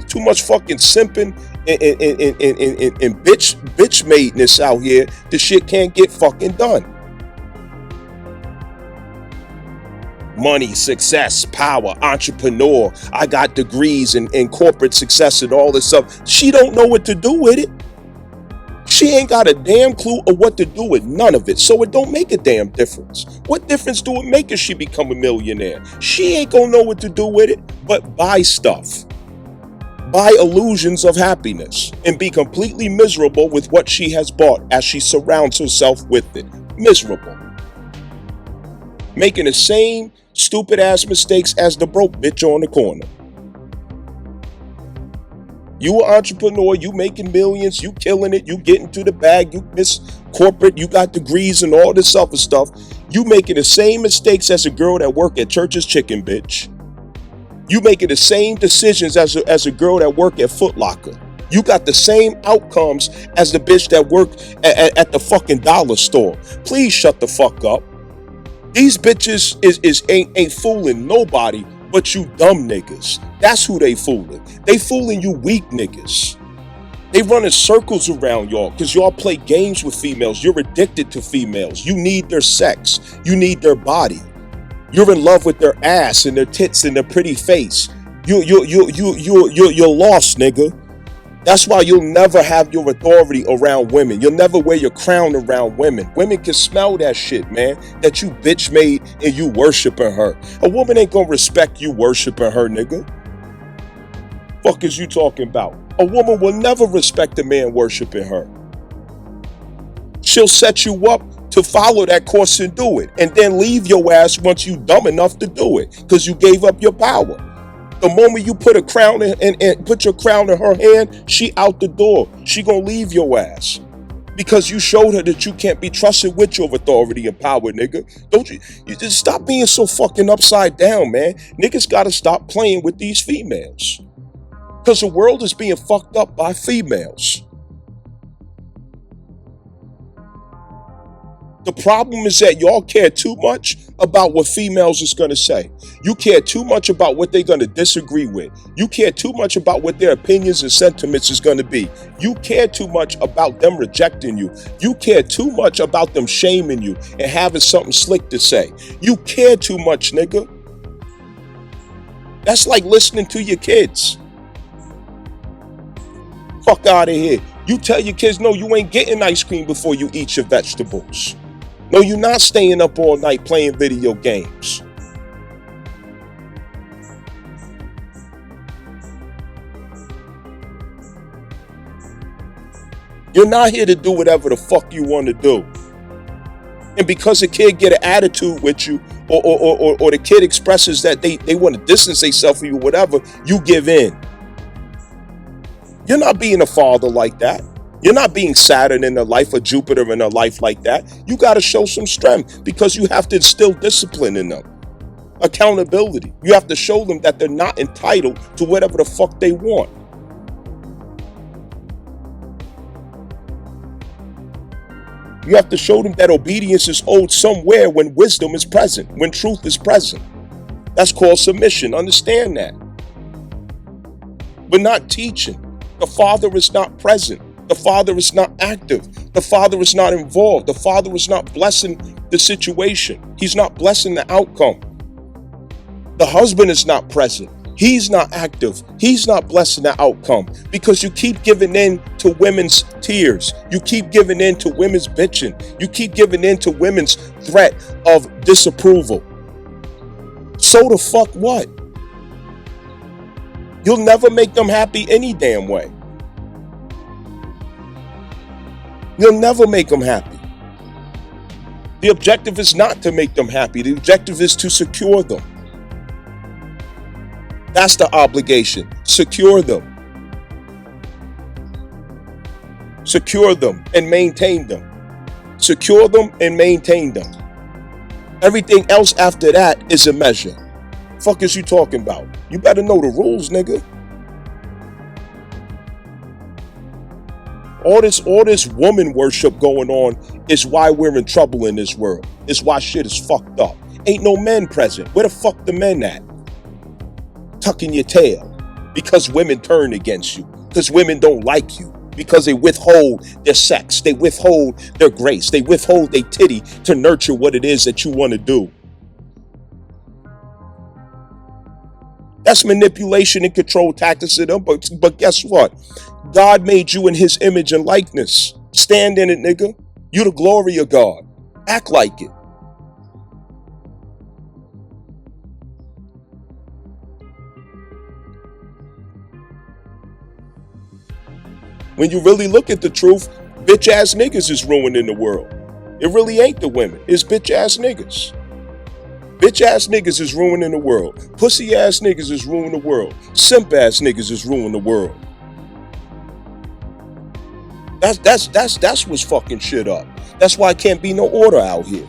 Too much fucking simping and bitch madeness out here. The shit can't get fucking done. money, success, power, entrepreneur. I got degrees in corporate success and all this stuff. She don't know what to do with it. She ain't got a damn clue of what to do with none of it. So it don't make a damn difference. What difference do it make if she become a millionaire? She ain't gonna know what to do with it, but buy stuff. Buy illusions of happiness and be completely miserable with what she has bought as she surrounds herself with it. Miserable. Making the same stupid ass mistakes as the broke bitch on the corner. You an entrepreneur, you making millions, you killing it, you getting to the bag, you miss corporate, you got degrees and all this other stuff. You making the same mistakes as a girl that work at Church's Chicken, bitch. You making the same decisions as a girl that work at Foot Locker. You got the same outcomes as the bitch that work at the fucking dollar store. Please shut the fuck up. These bitches ain't fooling nobody but you dumb niggas. That's who they fooling. They fooling you weak niggas. They running circles around y'all because y'all play games with females. You're addicted to females. You need their sex. You need their body. You're in love with their ass and their tits and their pretty face. You're lost, nigga. That's why you'll never have your authority around women. You'll never wear your crown around women. Women can smell that shit, man, that you bitch made and you worshiping her. A woman ain't gonna respect you worshiping her, nigga. Fuck is you talking about? A woman will never respect a man worshiping her. She'll set you up to follow that course and do it, and then leave your ass once you dumb enough to do it, because you gave up your power. The moment you put a crown and put your crown in her hand, she out the door. She gonna leave your ass because you showed her that you can't be trusted with your authority and power, nigga. Don't you just stop being so fucking upside down, man. Niggas gotta stop playing with these females because the world is being fucked up by females. The problem is that y'all care too much about what females is going to say. You care too much about what they're going to disagree with. You care too much about what their opinions and sentiments is going to be. You care too much about them rejecting you. You care too much about them shaming you and having something slick to say. You care too much, nigga. That's like listening to your kids. Fuck out of here. You tell your kids, no, you ain't getting ice cream before you eat your vegetables. No, you're not staying up all night playing video games. You're not here to do whatever the fuck you want to do. And because a kid get an attitude with you, or the kid expresses that they want to distance themselves from you, whatever, you give in. You're not being a father like that. You're not being Saturn in their life or Jupiter in their life like that. You got to show some strength because you have to instill discipline in them. Accountability. You have to show them that they're not entitled to whatever the fuck they want. You have to show them that obedience is owed somewhere when wisdom is present, when truth is present. That's called submission. Understand that. But not teaching. The father is not present. The father is not active. The father is not involved. The father is not blessing the situation. He's not blessing the outcome. The husband is not present. He's not active. He's not blessing the outcome because you keep giving in to women's tears. You keep giving in to women's bitching. You keep giving in to women's threat of disapproval. So the fuck what? You'll never make them happy any damn way. You'll never make them happy. The objective is not to make them happy. The objective is to secure them. That's the obligation. Secure them. Secure them and maintain them. Secure them and maintain them. Everything else after that is a measure. Fuck is you talking about? You better know the rules, nigga. All this woman worship going on is why we're in trouble in this world. It's why shit is fucked up. Ain't no men present. Where the fuck the men at? Tucking your tail. Because women turn against you. Because women don't like you. Because they withhold their sex. They withhold their grace. They withhold their titty to nurture what it is that you want to do. That's manipulation and control tactics of them. But guess what? God made you in his image and likeness. Stand in it, nigga. You the glory of God. Act like it. When you really look at the truth, bitch ass niggas is ruining the world. It really ain't the women. It's bitch ass niggas. Bitch ass niggas is ruining the world. Pussy ass niggas is ruining the world. Simp ass niggas is ruining the world. That's what's fucking shit up. That's why it can't be no order out here.